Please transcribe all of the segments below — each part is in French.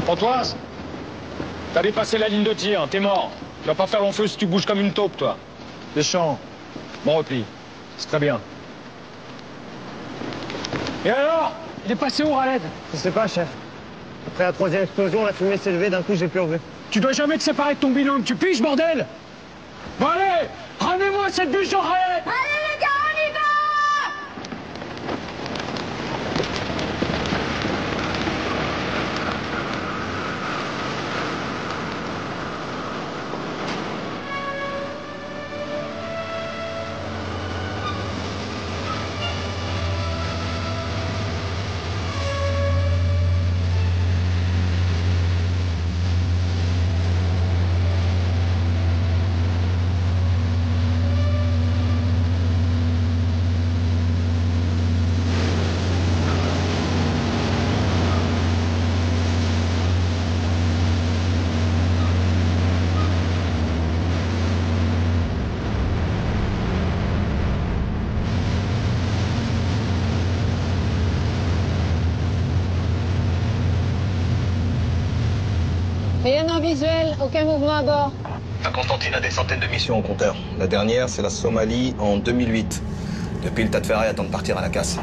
Pontoise, t'as dépassé la ligne de tir, t'es mort. Tu vas pas faire long feu si tu bouges comme une taupe, toi. Deschamps, bon repli. C'est très bien. Et alors? Il est passé où, Raled? Je sais pas, chef. Après la troisième explosion, la fumée s'est levée, d'un coup, j'ai plus revu. Tu dois jamais te séparer de ton binôme, tu piges, bordel? Bon, allez! Ramenez-moi cette bûche au Raled! Allez, les gars, on y va! Rien en visuel, aucun mouvement à bord. La Constantine a des centaines de missions au compteur. La dernière, c'est la Somalie en 2008. Depuis, le tas de ferraille attend de partir à la casse.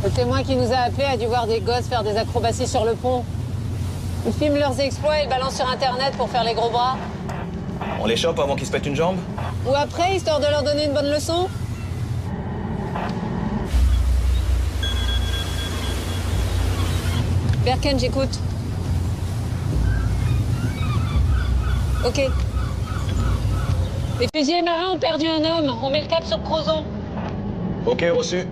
Le témoin qui nous a appelés a dû voir des gosses faire des acrobaties sur le pont. Ils filment leurs exploits et le balancent sur Internet pour faire les gros bras. On les chope avant qu'ils se pètent une jambe? Ou après, histoire de leur donner une bonne leçon. Berken, j'écoute. Ok. Les fusiliers marins ont perdu un homme. On met le cap sur Crozon. Ok, reçu.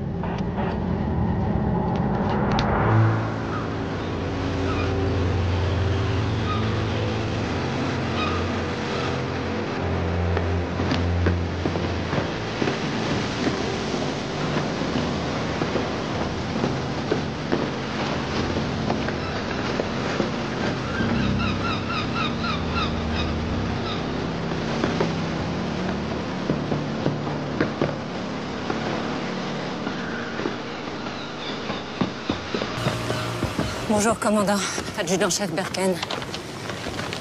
Bonjour, commandant. Adjudant-chef Berken.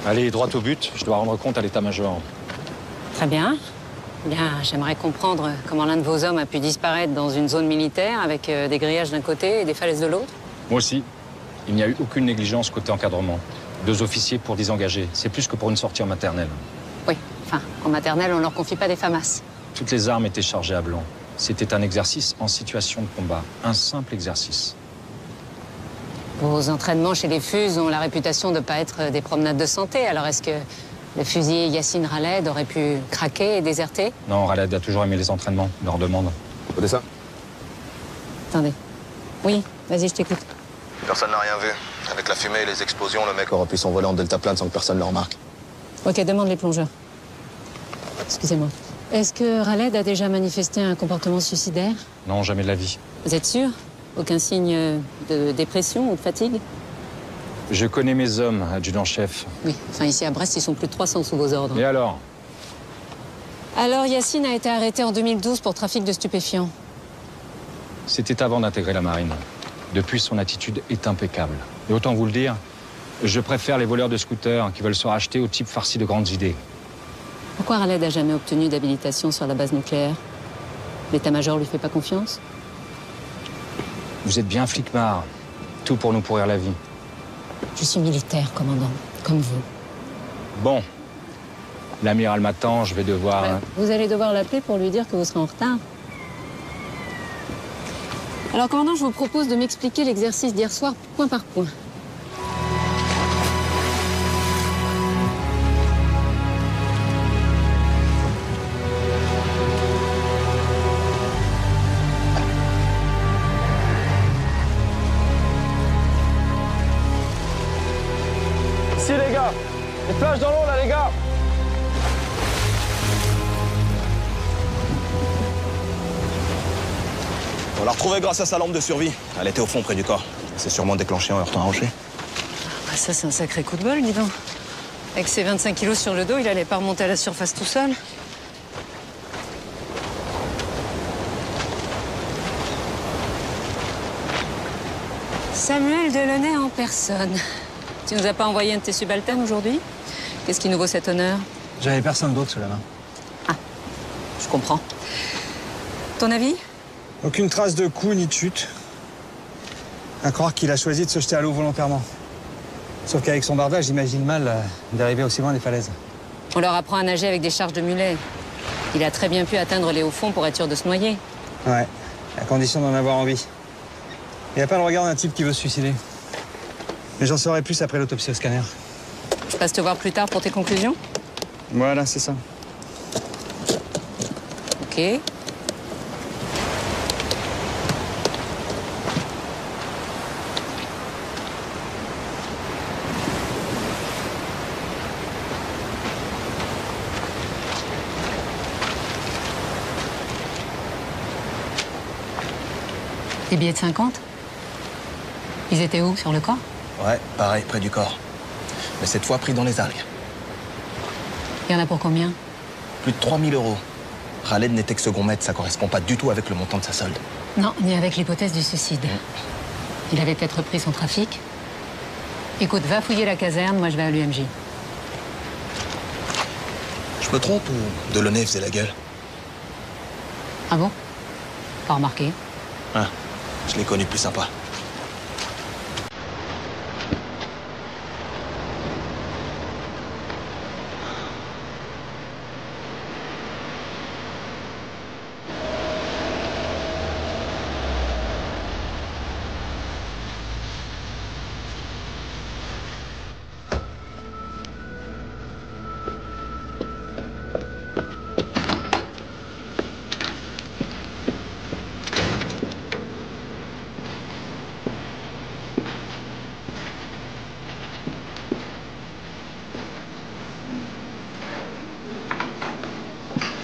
Allez, droit au but, je dois rendre compte à l'état-major. Très bien. Bien, j'aimerais comprendre comment l'un de vos hommes a pu disparaître dans une zone militaire avec des grillages d'un côté et des falaises de l'autre. Moi aussi. Il n'y a eu aucune négligence côté encadrement. 2 officiers pour désengager. C'est plus que pour une sortie en maternelle. Oui, enfin, en maternelle, on leur confie pas des FAMAS. Toutes les armes étaient chargées à blanc. C'était un exercice en situation de combat. Un simple exercice. Vos entraînements chez les FUS ont la réputation de ne pas être des promenades de santé. Alors est-ce que le fusilier Yassine Raled aurait pu craquer et déserter? Non, Raled a toujours aimé les entraînements. Leur demande. Odessa? Attendez. Oui, vas-y, je t'écoute. Personne n'a rien vu. Avec la fumée et les explosions, le mec aurait pu s'envoler en deltaplane sans que personne le remarque. Ok, demande les plongeurs. Excusez-moi. Est-ce que Raled a déjà manifesté un comportement suicidaire? Non, jamais de la vie. Vous êtes sûr? Aucun signe de dépression ou de fatigue? Je connais mes hommes, adjudant-chef. Oui, enfin ici à Brest, ils sont plus de 300 sous vos ordres. Et alors? Alors Yassine a été arrêté en 2012 pour trafic de stupéfiants. C'était avant d'intégrer la marine. Depuis, son attitude est impeccable. Et autant vous le dire, je préfère les voleurs de scooters qui veulent se racheter aux types farcis de grandes idées. Pourquoi Raled n'a jamais obtenu d'habilitation sur la base nucléaire? L'état-major lui fait pas confiance? Vous êtes bien flicmard. Tout pour nous pourrir la vie. Je suis militaire, commandant, comme vous. Bon. L'amiral m'attend, je vais devoir... Vous allez devoir l'appeler pour lui dire que vous serez en retard. Alors, commandant, je vous propose de m'expliquer l'exercice d'hier soir point par point. Ici, les gars. Les plages dans l'eau, là, les gars. On l'a retrouvée grâce à sa lampe de survie. Elle était au fond près du corps. C'est sûrement déclenché en heurtant un rocher. Ah, ça, c'est un sacré coup de bol, dis donc. Avec ses 25 kilos sur le dos, il allait pas remonter à la surface tout seul. Samuel Delaunay en personne. Tu nous as pas envoyé un de tes subalternes aujourd'hui? Qu'est-ce qui nous vaut cet honneur? J'avais personne d'autre sous la main. Ah, je comprends. Ton avis? Aucune trace de coup ni de chute. À croire qu'il a choisi de se jeter à l'eau volontairement. Sauf qu'avec son bardage, j'imagine mal d'arriver aussi loin des falaises. On leur apprend à nager avec des charges de mulets. Il a très bien pu atteindre les hauts fonds pour être sûr de se noyer. Ouais, à condition d'en avoir envie. Il a pas le regard d'un type qui veut se suicider. Mais j'en saurai plus après l'autopsie au scanner. Je passe te voir plus tard pour tes conclusions? Voilà, c'est ça. Ok. Des billets de 50? Ils étaient où, sur le corps? Ouais, pareil, près du corps. Mais cette fois pris dans les algues. Il y en a pour combien? Plus de 3 000 €. Khaled n'était que second maître, ça correspond pas du tout avec le montant de sa solde. Non, ni avec l'hypothèse du suicide. Il avait peut-être repris son trafic. Écoute, va fouiller la caserne, moi je vais à l'UMJ. Je me trompe ou Delaunay faisait la gueule? Ah bon? Pas remarqué. Ah, je l'ai connu plus sympa.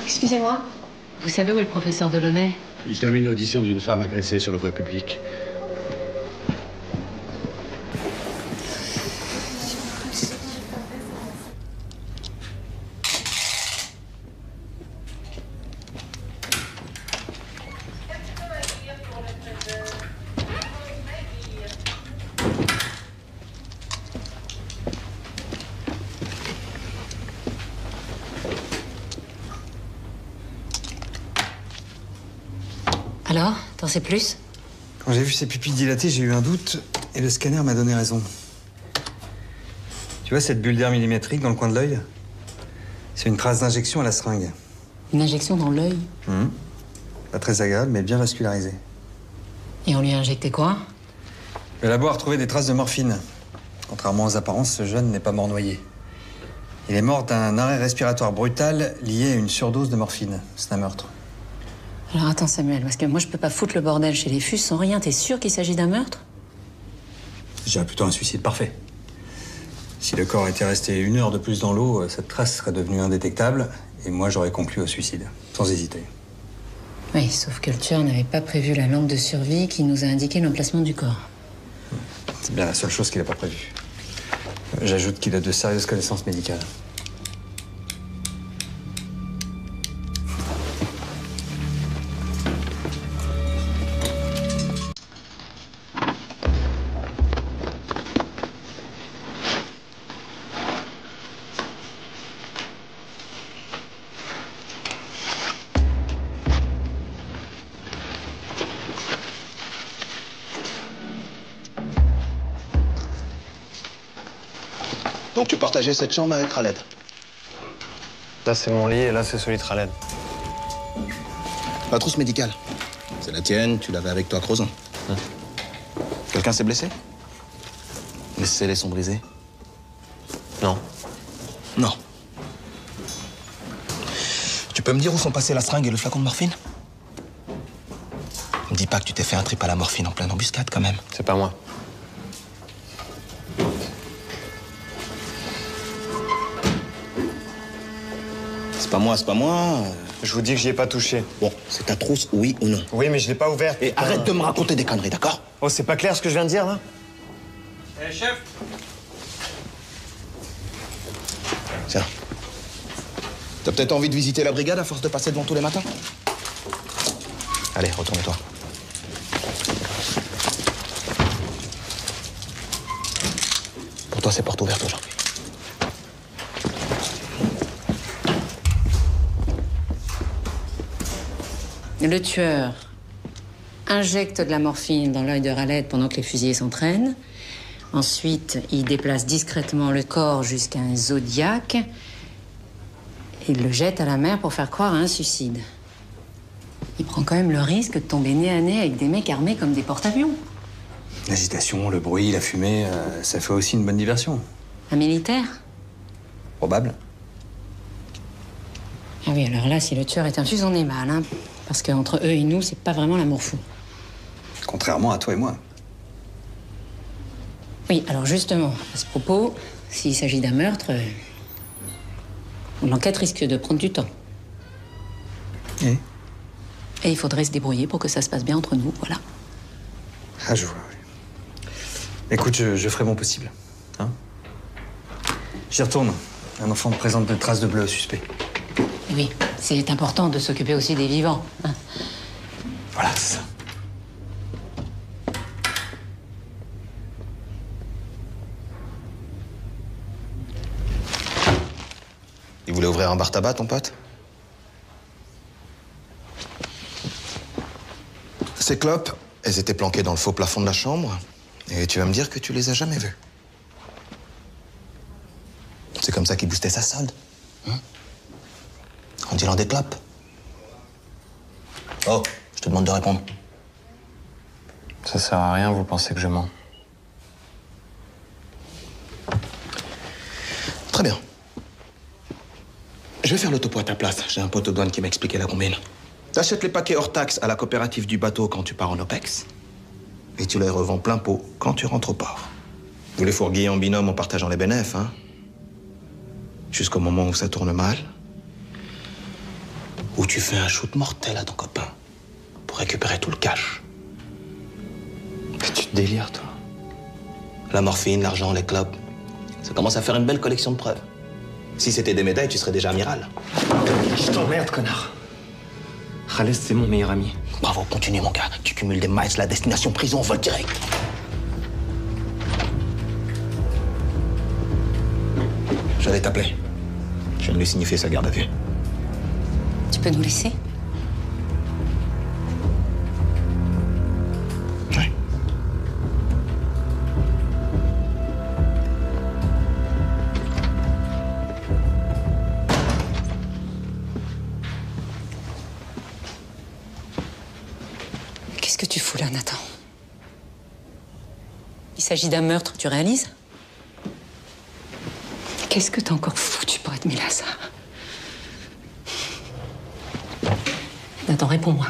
Excusez-moi. Vous savez où est le professeur Delaunay? Il termine l'audition d'une femme agressée sur le voie publique. Alors, t'en sais plus? Quand j'ai vu ses pupilles dilatées, j'ai eu un doute et le scanner m'a donné raison. Tu vois cette bulle d'air millimétrique dans le coin de l'œil? C'est une trace d'injection à la seringue. Une injection dans l'œil? Pas très agréable, mais bien vascularisée. Et on lui a injecté quoi? Le labo a retrouvé des traces de morphine. Contrairement aux apparences, ce jeune n'est pas mort noyé. Il est mort d'un arrêt respiratoire brutal lié à une surdose de morphine. C'est un meurtre. Alors attends Samuel, parce que moi je peux pas foutre le bordel chez les fus sans rien. T'es sûr qu'il s'agit d'un meurtre? Je dirais plutôt un suicide parfait. Si le corps était resté 1 heure de plus dans l'eau, cette trace serait devenue indétectable et moi j'aurais conclu au suicide, sans hésiter. Oui, sauf que le tueur n'avait pas prévu la lampe de survie qui nous a indiqué l'emplacement du corps. C'est bien la seule chose qu'il n'a pas prévue. J'ajoute qu'il a de sérieuses connaissances médicales. Donc tu partageais cette chambre avec Khaled? Là, c'est mon lit et là, c'est celui de Khaled. La trousse médicale. C'est la tienne, tu l'avais avec toi à Crozon. Quelqu'un s'est blessé? Les scellés sont brisés? Non. Non. Tu peux me dire où sont passés la seringue et le flacon de morphine? Me dis pas que tu t'es fait un trip à la morphine en pleine embuscade, quand même. C'est pas moi. C'est pas moi, c'est pas moi. Je vous dis que j'y ai pas touché. Bon, c'est ta trousse, oui ou non? Oui, mais je l'ai pas ouverte. Et putain. arrête de me raconter des conneries, d'accord? Oh, c'est pas clair ce que je viens de dire, là? Chef! Tiens. T'as peut-être envie de visiter la brigade à force de passer devant tous les matins? Allez, retourne-toi. Pour toi, c'est porte ouverte aujourd'hui. Le tueur injecte de la morphine dans l'œil de Raled pendant que les fusillés s'entraînent. Ensuite, il déplace discrètement le corps jusqu'à un zodiaque. Il le jette à la mer pour faire croire à un suicide. Il prend quand même le risque de tomber nez à nez avec des mecs armés comme des porte-avions. L'agitation, le bruit, la fumée, ça fait aussi une bonne diversion. Un militaire? Probable. Ah oui, alors là, si le tueur est un fusil, on est mal, hein. Parce qu'entre eux et nous, c'est pas vraiment l'amour fou. Contrairement à toi et moi. Oui, alors justement, à ce propos, s'il s'agit d'un meurtre, l'enquête risque de prendre du temps. Et il faudrait se débrouiller pour que ça se passe bien entre nous, voilà. Ah, je vois, oui. Écoute, je ferai mon possible. Hein? J'y retourne. Un enfant présente de traces de bleu au suspect. Oui, c'est important de s'occuper aussi des vivants, hein. Voilà, c'est ça. Il voulait ouvrir un bar tabac, ton pote? Ces clopes, elles étaient planquées dans le faux plafond de la chambre. Et tu vas me dire que tu les as jamais vues. C'est comme ça qu'il boostait sa solde. Hein? En dealant des clopes. Oh, je te demande de répondre. Ça sert à rien, vous pensez que je mens. Très bien. Je vais faire le topo à ta place. J'ai un pote aux douanes qui m'a expliqué la combine. T'achètes les paquets hors taxe à la coopérative du bateau quand tu pars en OPEX. Et tu les revends plein pot quand tu rentres au port. Vous les fourguez en binôme en partageant les bénéfices, hein. Jusqu'au moment où ça tourne mal. Où tu fais un shoot mortel à ton copain pour récupérer tout le cash. Mais tu te délires, toi. La morphine, l'argent, les clopes. Ça commence à faire une belle collection de preuves. Si c'était des médailles, tu serais déjà amiral. Je t'emmerde, connard. Khaled, c'est mon meilleur ami. Bravo, continue, mon gars. Tu cumules des miles, la destination prison, vol direct. J'allais t'appeler. Je viens de lui signifier sa garde à vue. Tu peux nous laisser? Oui. Qu'est-ce que tu fous là, Nathan? Il s'agit d'un meurtre, tu réalises? Qu'est-ce que t'as encore foutu pour être mêlé à ça? Nathan, réponds-moi.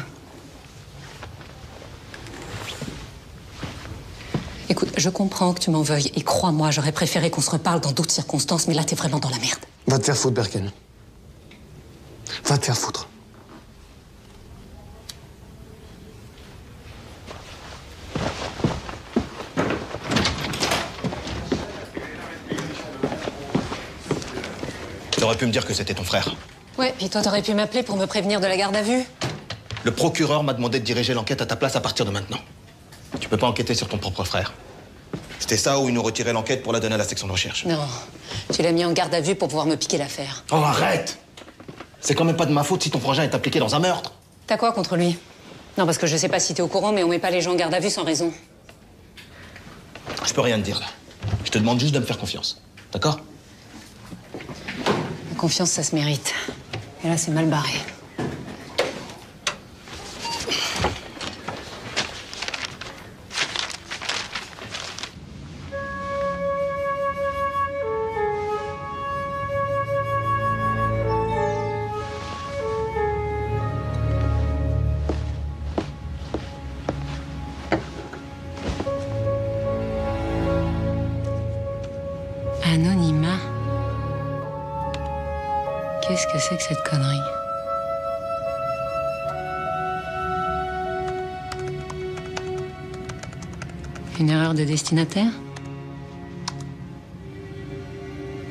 Écoute, je comprends que tu m'en veuilles. Et crois-moi, j'aurais préféré qu'on se reparle dans d'autres circonstances, mais là, t'es vraiment dans la merde. Va te faire foutre, Berken. Va te faire foutre. T'aurais pu me dire que c'était ton frère. Ouais, puis toi, t'aurais pu m'appeler pour me prévenir de la garde à vue. Le procureur m'a demandé de diriger l'enquête à ta place à partir de maintenant. Tu peux pas enquêter sur ton propre frère. C'était ça ou il nous retirait l'enquête pour la donner à la section de recherche. Non, tu l'as mis en garde à vue pour pouvoir me piquer l'affaire. Oh, arrête! C'est quand même pas de ma faute si ton frangin est impliqué dans un meurtre. T'as quoi contre lui? Non, parce que je sais pas si t'es au courant, mais on met pas les gens en garde à vue sans raison. Je peux rien te dire là. Je te demande juste de me faire confiance. D'accord? La confiance, ça se mérite. Et là, c'est mal barré. Anonymat. Qu'est-ce que c'est que cette connerie? Une erreur de destinataire?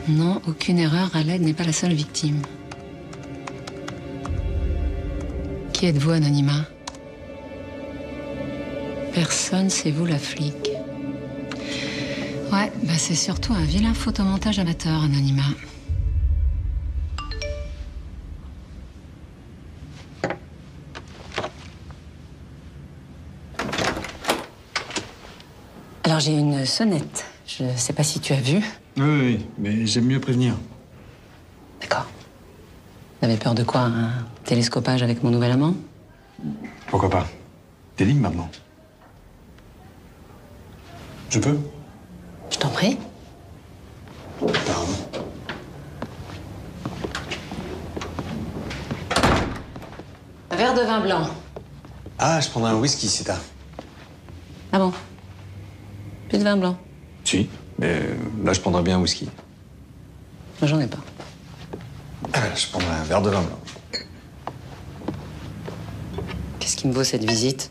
Non, aucune erreur. Khaled n'est pas la seule victime. Qui êtes-vous, Anonymat? Personne, c'est vous la flic. Ouais, bah c'est surtout un vilain photomontage amateur, Anonymat. Alors j'ai une sonnette. Je sais pas si tu as vu. Oui, mais j'aime mieux prévenir. D'accord. T'avais peur de quoi? Un télescopage avec mon nouvel amant? Pourquoi pas? T'es libre maintenant. Je peux? Je t'en prie. Pardon. Un verre de vin blanc. Ah, je prendrai un whisky, c'est tard. Ah bon? Plus de vin blanc? Si, mais là, je prendrais bien un whisky. Moi, j'en ai pas. Je prendrai un verre de vin blanc. Qu'est-ce qui me vaut cette visite?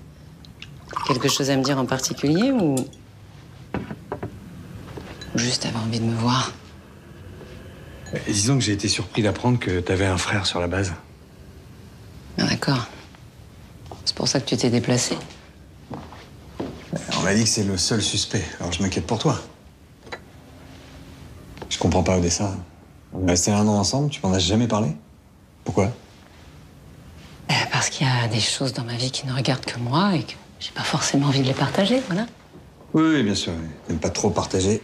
Quelque chose à me dire en particulier ou juste avoir envie de me voir? Disons que j'ai été surpris d'apprendre que t'avais un frère sur la base. Ah, d'accord. C'est pour ça que tu t'es déplacé. On m'a dit que c'est le seul suspect, alors je m'inquiète pour toi. Je comprends pas, Odessa. On est restés 1 an ensemble, tu m'en as jamais parlé? Pourquoi? Parce qu'il y a des choses dans ma vie qui ne regardent que moi et que j'ai pas forcément envie de les partager, voilà. Oui, bien sûr. T'aimes pas trop partager.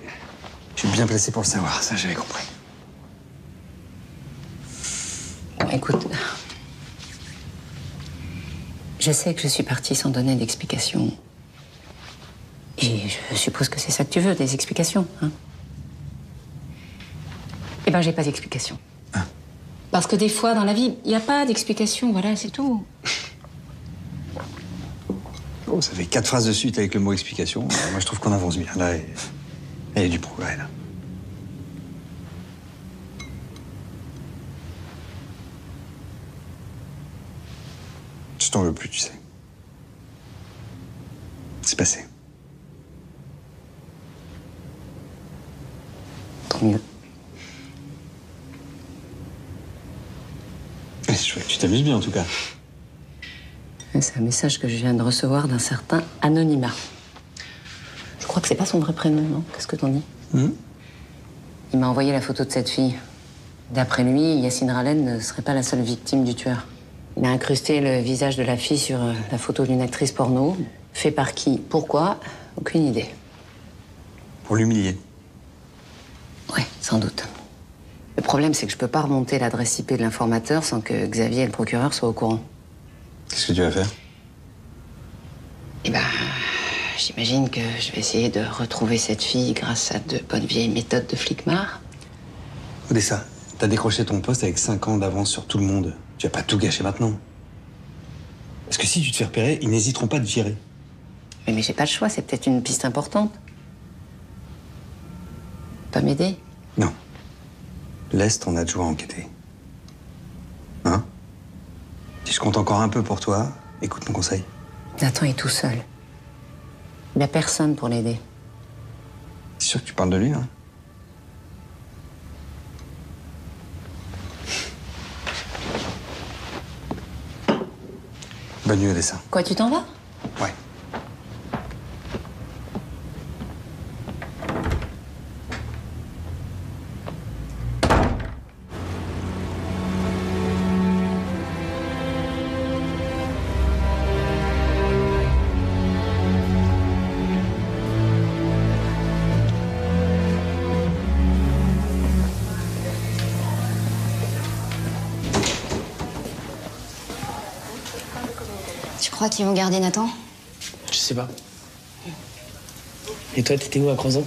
Je suis bien placé pour le savoir, ça j'avais compris. Bon, écoute, je sais que je suis partie sans donner d'explication. Et je suppose que c'est ça que tu veux, des explications, hein? Eh ben, j'ai pas d'explication. Ah. Parce que des fois, dans la vie, il n'y a pas d'explication, voilà, c'est tout. Oh, ça fait 4 phrases de suite avec le mot explication. Moi, je trouve qu'on avance bien. Là, il y a du progrès, là. Je t'en veux plus, tu sais. C'est passé. Tant mieux. Chouette, tu t'amuses bien, en tout cas. C'est un message que je viens de recevoir d'un certain Anonymat. Je crois que c'est pas son vrai prénom, non? Qu'est-ce que t'en dis? Il m'a envoyé la photo de cette fille. D'après lui, Yacine Ralen ne serait pas la seule victime du tueur. Il a incrusté le visage de la fille sur la photo d'une actrice porno. Fait par qui? Pourquoi? Aucune idée. Pour l'humilier. Ouais, sans doute. Le problème, c'est que je peux pas remonter l'adresse IP de l'informateur sans que Xavier et le procureur soient au courant. Qu'est-ce que tu vas faire? Eh ben, j'imagine que je vais essayer de retrouver cette fille grâce à de bonnes vieilles méthodes de flicmar. Odessa, t'as décroché ton poste avec 5 ans d'avance sur tout le monde. Tu vas pas tout gâcher maintenant. Parce que si tu te fais repérer, ils n'hésiteront pas à te virer. Mais j'ai pas le choix, c'est peut-être une piste importante. Pas m'aider? Non. Laisse ton adjoint enquêter. Hein? Si je compte encore un peu pour toi, écoute mon conseil. Nathan est tout seul. Il a personne pour l'aider. C'est sûr que tu parles de lui, hein? Bonne nuit, Odessa. Quoi, tu t'en vas? Ouais. Tu crois qu'ils vont garder Nathan? Je sais pas. Et toi, t'étais où à Crozon?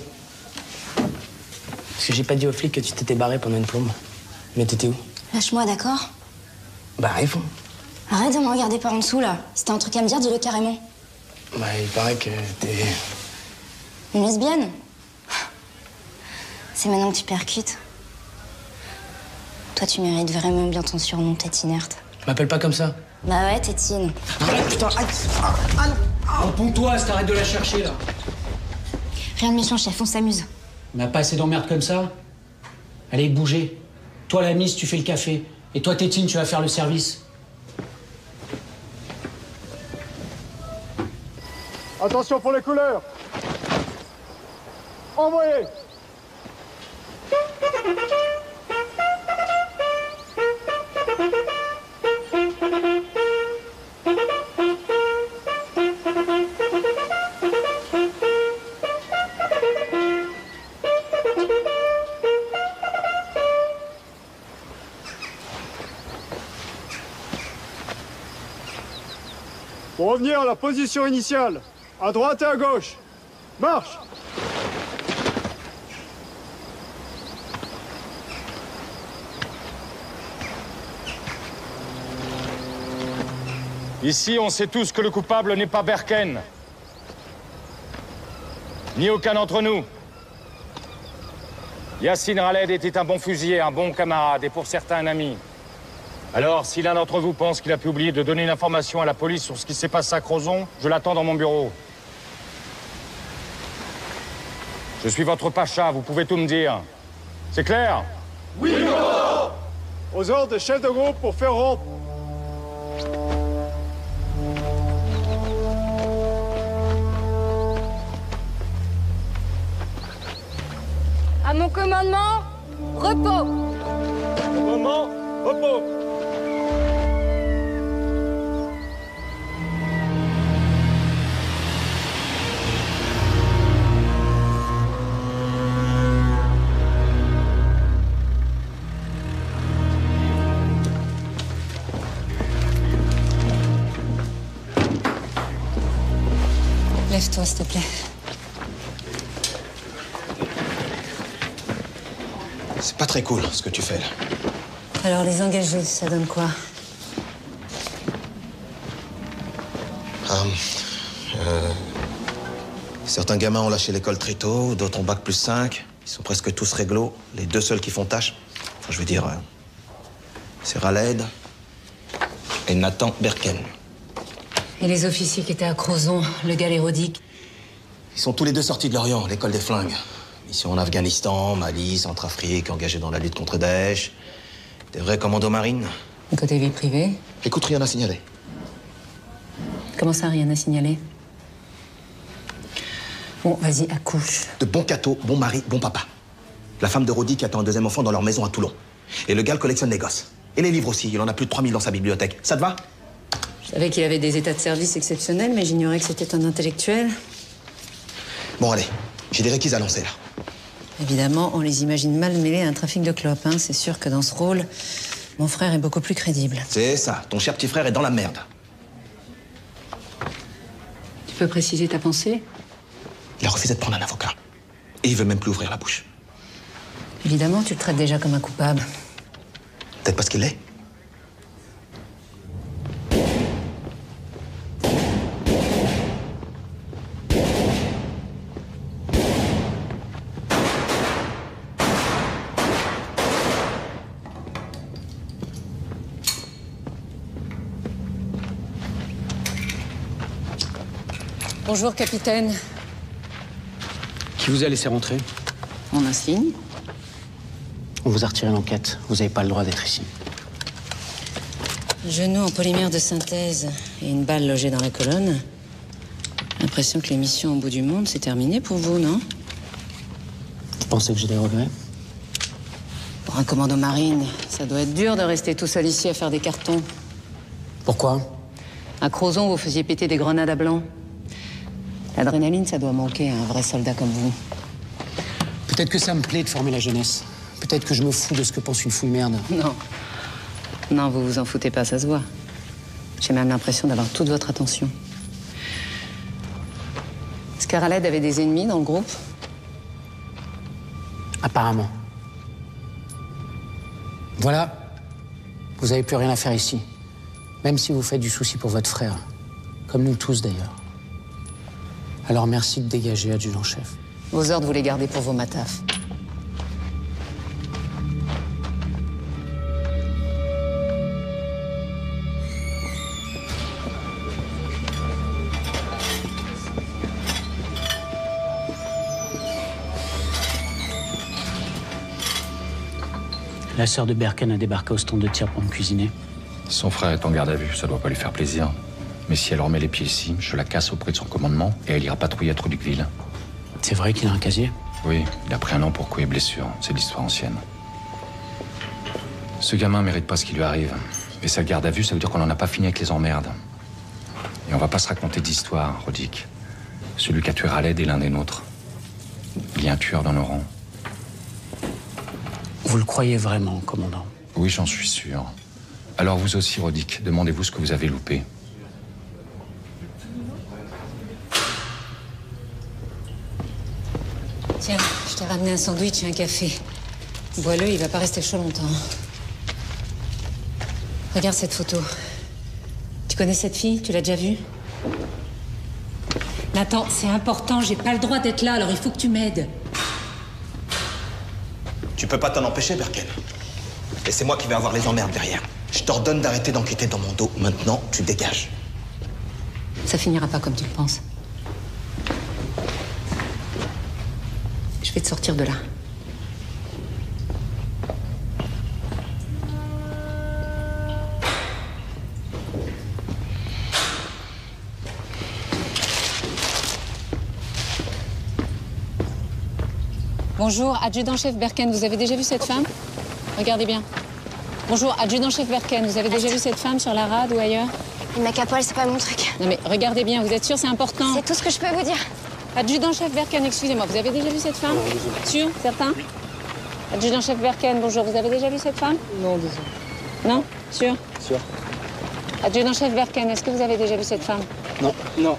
Parce que j'ai pas dit aux flics que tu t'étais barré pendant une plombe. Mais t'étais où? Lâche-moi, d'accord? Bah, réponds. Arrête de me regarder par en dessous, là. Si t'as un truc à me dire, dis-le carrément. Bah, il paraît que t'es... Une lesbienne? C'est maintenant que tu percutes. Toi, tu mérites vraiment bien ton surnom, tête inerte. M'appelle pas comme ça. Bah ouais, tétine. Ah, putain, Réponds-toi, t'arrêtes de la chercher, là. Rien de méchant, chef, on s'amuse. On n'a pas assez d'emmerdes comme ça. Allez, bougez. Toi, la mise, tu fais le café. Et toi, Tétine, tu vas faire le service. Attention pour les couleurs. Envoyez. Pour revenir à la position initiale, à droite et à gauche. Marche! Ici, on sait tous que le coupable n'est pas Berken. Ni aucun d'entre nous. Yassine Raled était un bon fusilier, un bon camarade, et pour certains, un ami. Alors, si l'un d'entre vous pense qu'il a pu oublier de donner une information à la police sur ce qui s'est passé à Crozon, je l'attends dans mon bureau. Je suis votre pacha, vous pouvez tout me dire. C'est clair? Oui, commandant! Aux ordres des chefs de groupe pour faire rompre. À mon commandement, repos. Commandement, repos. Lève-toi, s'il te plaît. C'est pas très cool, ce que tu fais, là. Alors, les engagés, ça donne quoi? Certains gamins ont lâché l'école très tôt, d'autres ont bac plus 5. Ils sont presque tous réglo. Les deux seuls qui font tâche, enfin, je veux dire, c'est Raled et Nathan Berken. Et les officiers qui étaient à Crozon, le gars l'érodique? Ils sont tous les deux sortis de l'Orient, l'école des flingues. Mission en Afghanistan, Mali, Centrafrique, engagés dans la lutte contre Daesh. Des vrais commandos marines. Et côté vie privée? Écoute, rien à signaler. Comment ça, rien à signaler? Bon, vas-y, accouche. De bons cathos, bon mari, bon papa. La femme de Rodi qui attend un deuxième enfant dans leur maison à Toulon. Et le gars collectionne les gosses. Et les livres aussi, il en a plus de 3000 dans sa bibliothèque. Ça te va? Je savais qu'il avait des états de service exceptionnels, mais j'ignorais que c'était un intellectuel. Bon, allez, j'ai des réquisites à lancer, là. Évidemment, on les imagine mal mêlés à un trafic de clopes, hein. C'est sûr que dans ce rôle, mon frère est beaucoup plus crédible. C'est ça, ton cher petit frère est dans la merde. Tu peux préciser ta pensée? Il a refusé de prendre un avocat. Et il veut même plus ouvrir la bouche. Évidemment, tu le traites déjà comme un coupable. Peut-être parce qu'il l'est. Bonjour, capitaine. Qui vous a laissé rentrer? Mon insigne. On vous a retiré l'enquête. Vous n'avez pas le droit d'être ici. Genou en polymère de synthèse et une balle logée dans la colonne. L'impression que l'émission au bout du monde, c'est terminé pour vous, non? Vous pensez que j'ai des regrets? Pour un commando marine, ça doit être dur de rester tout seul ici à faire des cartons. Pourquoi? À Crozon, vous faisiez péter des grenades à blanc. L'adrénaline, ça doit manquer à un vrai soldat comme vous. Peut-être que ça me plaît de former la jeunesse. Peut-être que je me fous de ce que pense une fouille merde. Non. Non, vous vous en foutez pas, ça se voit. J'ai même l'impression d'avoir toute votre attention. Est-ce que Raled avait des ennemis dans le groupe? Apparemment. Voilà. Vous n'avez plus rien à faire ici. Même si vous faites du souci pour votre frère. Comme nous tous, d'ailleurs. Alors merci de dégager, adjudant-chef. Vos ordres, vous les gardez pour vos matafs. La sœur de Berken a débarqué au stand de tir pour me cuisiner. Son frère est en garde à vue, ça doit pas lui faire plaisir. Mais si elle remet les pieds ici, je la casse auprès de son commandement et elle ira patrouiller à Truducville. C'est vrai qu'il a un casier? Oui, il a pris un an pour coups et blessures. C'est l'histoire ancienne. Ce gamin mérite pas ce qui lui arrive. Et sa garde à vue, ça veut dire qu'on n'en a pas fini avec les emmerdes. Et on va pas se raconter d'histoire, Rodic. Celui qui a tué Raled est l'un des nôtres. Il y a un tueur dans nos rangs. Vous le croyez vraiment, commandant? Oui, j'en suis sûr. Alors vous aussi, Rodic, demandez-vous ce que vous avez loupé. Tiens, je t'ai ramené un sandwich et un café. Bois-le, il va pas rester chaud longtemps. Regarde cette photo. Tu connais cette fille? Tu l'as déjà vue? Nathan, c'est important, j'ai pas le droit d'être là, alors il faut que tu m'aides. Tu peux pas t'en empêcher, Berken. Et c'est moi qui vais avoir les emmerdes derrière. Je t'ordonne d'arrêter d'enquêter dans mon dos. Maintenant, tu dégages. Ça finira pas comme tu le penses. Je vais te sortir de là. Bonjour, adjudant-chef Berken, vous avez déjà vu cette femme? Regardez bien. Bonjour, adjudant-chef Berken, vous avez déjà vu cette femme sur la rade ou ailleurs? Le mec à poil, c'est pas mon truc. Non mais regardez bien, vous êtes sûr, c'est important? C'est tout ce que je peux vous dire. Adjudant-chef Berken, excusez-moi, vous avez déjà vu cette femme? Sûr? Certain? Adjudant-chef Berken, bonjour, vous avez déjà vu cette femme? Non, désolé. Non? Sûr? Sûr. Adjudant-chef Berken, est-ce que vous avez déjà vu cette femme? Non. Non.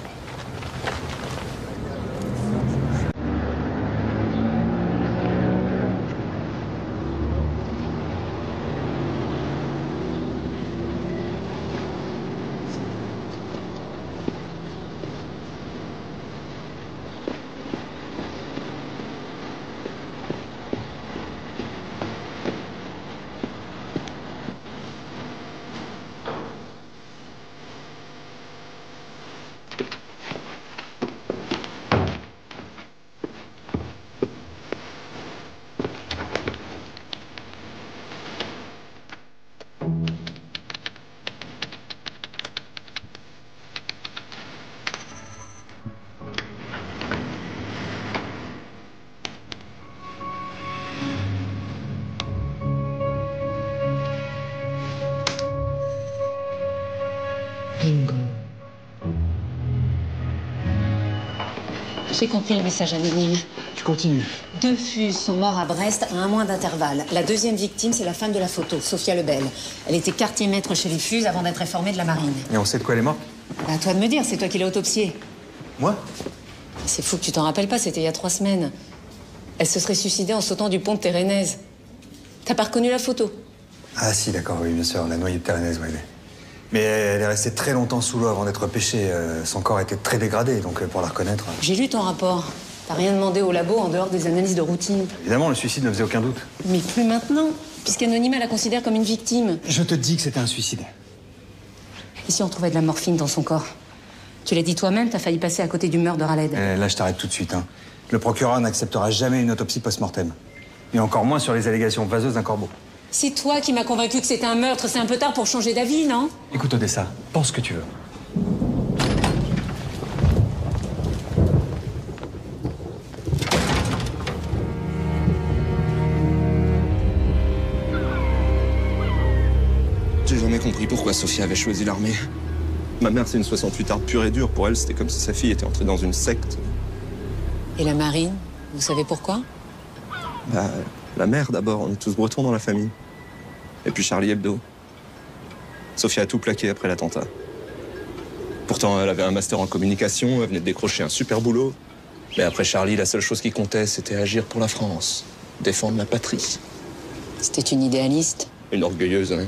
J'ai compris le message anonyme. Tu continues. 2 Fus sont morts à Brest à 1 mois d'intervalle. La deuxième victime, c'est la femme de la photo, Sophia Lebel. Elle était quartier-maître chez les Fus avant d'être réformée de la marine. Et on sait de quoi elle est morte? Bah, à toi de me dire, c'est toi qui l'as autopsiée. Moi? C'est fou que tu t'en rappelles pas, c'était il y a 3 semaines. Elle se serait suicidée en sautant du pont de Térénèse. T'as pas reconnu la photo? Ah si, d'accord, oui, bien sûr, la noyée de Térénèse, oui. Mais elle est restée très longtemps sous l'eau avant d'être pêchée. Son corps était très dégradé, donc pour la reconnaître... J'ai lu ton rapport. T'as rien demandé au labo en dehors des analyses de routine. Évidemment, le suicide ne faisait aucun doute. Mais plus maintenant, puisqu'Anonyma la considère comme une victime. Je te dis que c'était un suicide. Et si on trouvait de la morphine dans son corps? Tu l'as dit toi-même, t'as failli passer à côté du meurtre de Raled. Là, je t'arrête tout de suite. Hein. Le procureur n'acceptera jamais une autopsie post-mortem. Et encore moins sur les allégations vaseuses d'un corbeau. C'est toi qui m'as convaincu que c'était un meurtre. C'est un peu tard pour changer d'avis, non? Écoute, Odessa, pense ce que tu veux. J'ai jamais compris pourquoi Sophia avait choisi l'armée. Ma mère, c'est une 68 arde pure et dure. Pour elle, c'était comme si sa fille était entrée dans une secte. Et la marine? Vous savez pourquoi? Bah, la mère d'abord. On est tous bretons dans la famille. Et puis Charlie Hebdo. Sophia a tout plaqué après l'attentat. Pourtant, elle avait un master en communication, elle venait de décrocher un super boulot. Mais après Charlie, la seule chose qui comptait, c'était agir pour la France. Défendre la patrie. C'était une idéaliste? Une orgueilleuse, hein.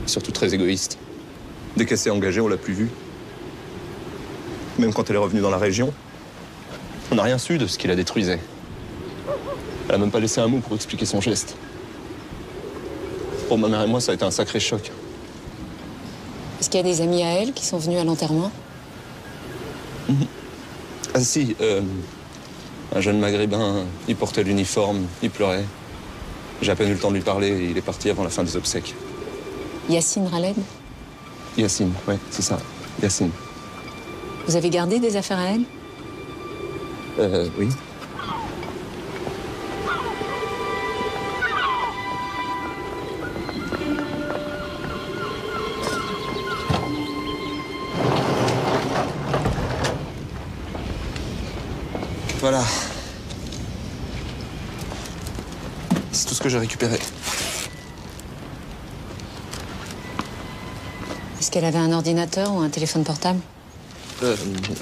Surtout très égoïste. Dès qu'elle s'est engagée, on l'a plus vue. Même quand elle est revenue dans la région, on n'a rien su de ce qui la détruisait. Elle a même pas laissé un mot pour expliquer son geste. Pour ma mère et moi, ça a été un sacré choc. Est-ce qu'il y a des amis à elle qui sont venus à l'enterrement? Ah si, un jeune maghrébin, il portait l'uniforme, il pleurait. J'ai à peine eu le temps de lui parler et il est parti avant la fin des obsèques. Yacine Raled? Yacine, ouais, c'est ça, Yacine. Vous avez gardé des affaires à elle? Oui. Voilà. C'est tout ce que j'ai récupéré. Est-ce qu'elle avait un ordinateur ou un téléphone portable?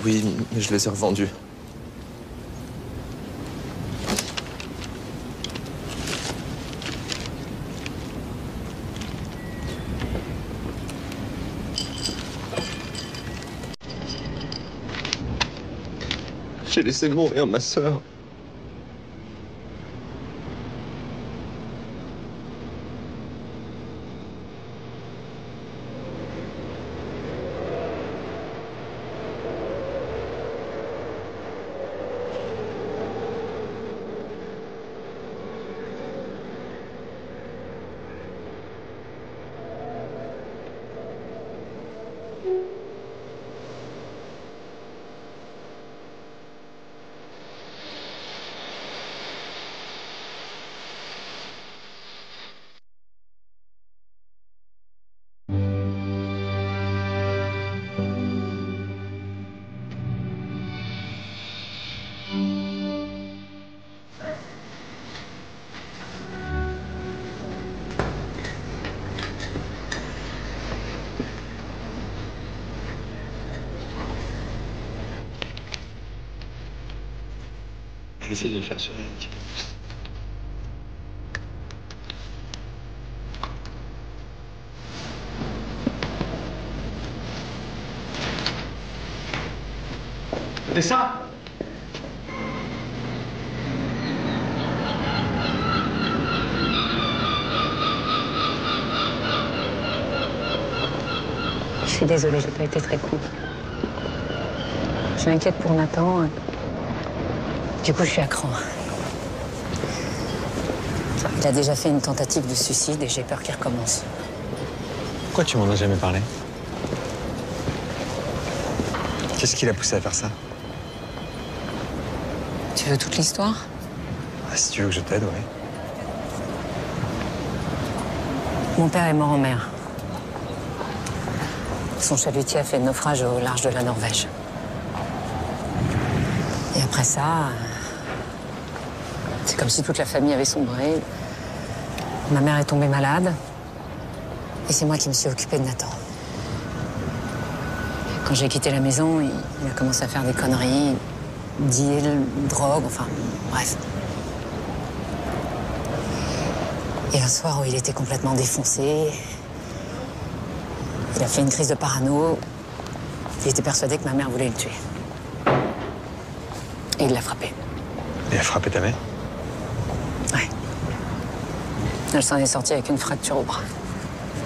Oui, mais je les ai revendus. J'ai laissé mourir ma sœur. J'essaie de le faire sur Eric. C'est ça? Je suis désolée, j'ai pas été très cool. Je m'inquiète pour Nathan. Du coup, je suis à cran. Il a déjà fait une tentative de suicide et j'ai peur qu'il recommence. Pourquoi tu m'en as jamais parlé? Qu'est-ce qui l'a poussé à faire ça? Tu veux toute l'histoire? Si tu veux que je t'aide, oui. Mon père est mort en mer. Son chalutier a fait naufrage au large de la Norvège. Et après ça, c'est comme si toute la famille avait sombré. Ma mère est tombée malade. Et c'est moi qui me suis occupée de Nathan. Quand j'ai quitté la maison, il a commencé à faire des conneries. Deal, drogue, enfin, bref. Et un soir où il était complètement défoncé, il a fait une crise de parano. Il était persuadé que ma mère voulait le tuer. Et il l'a frappé. Il a frappé ta mère? Ouais. Elle s'en est sortie avec une fracture au bras.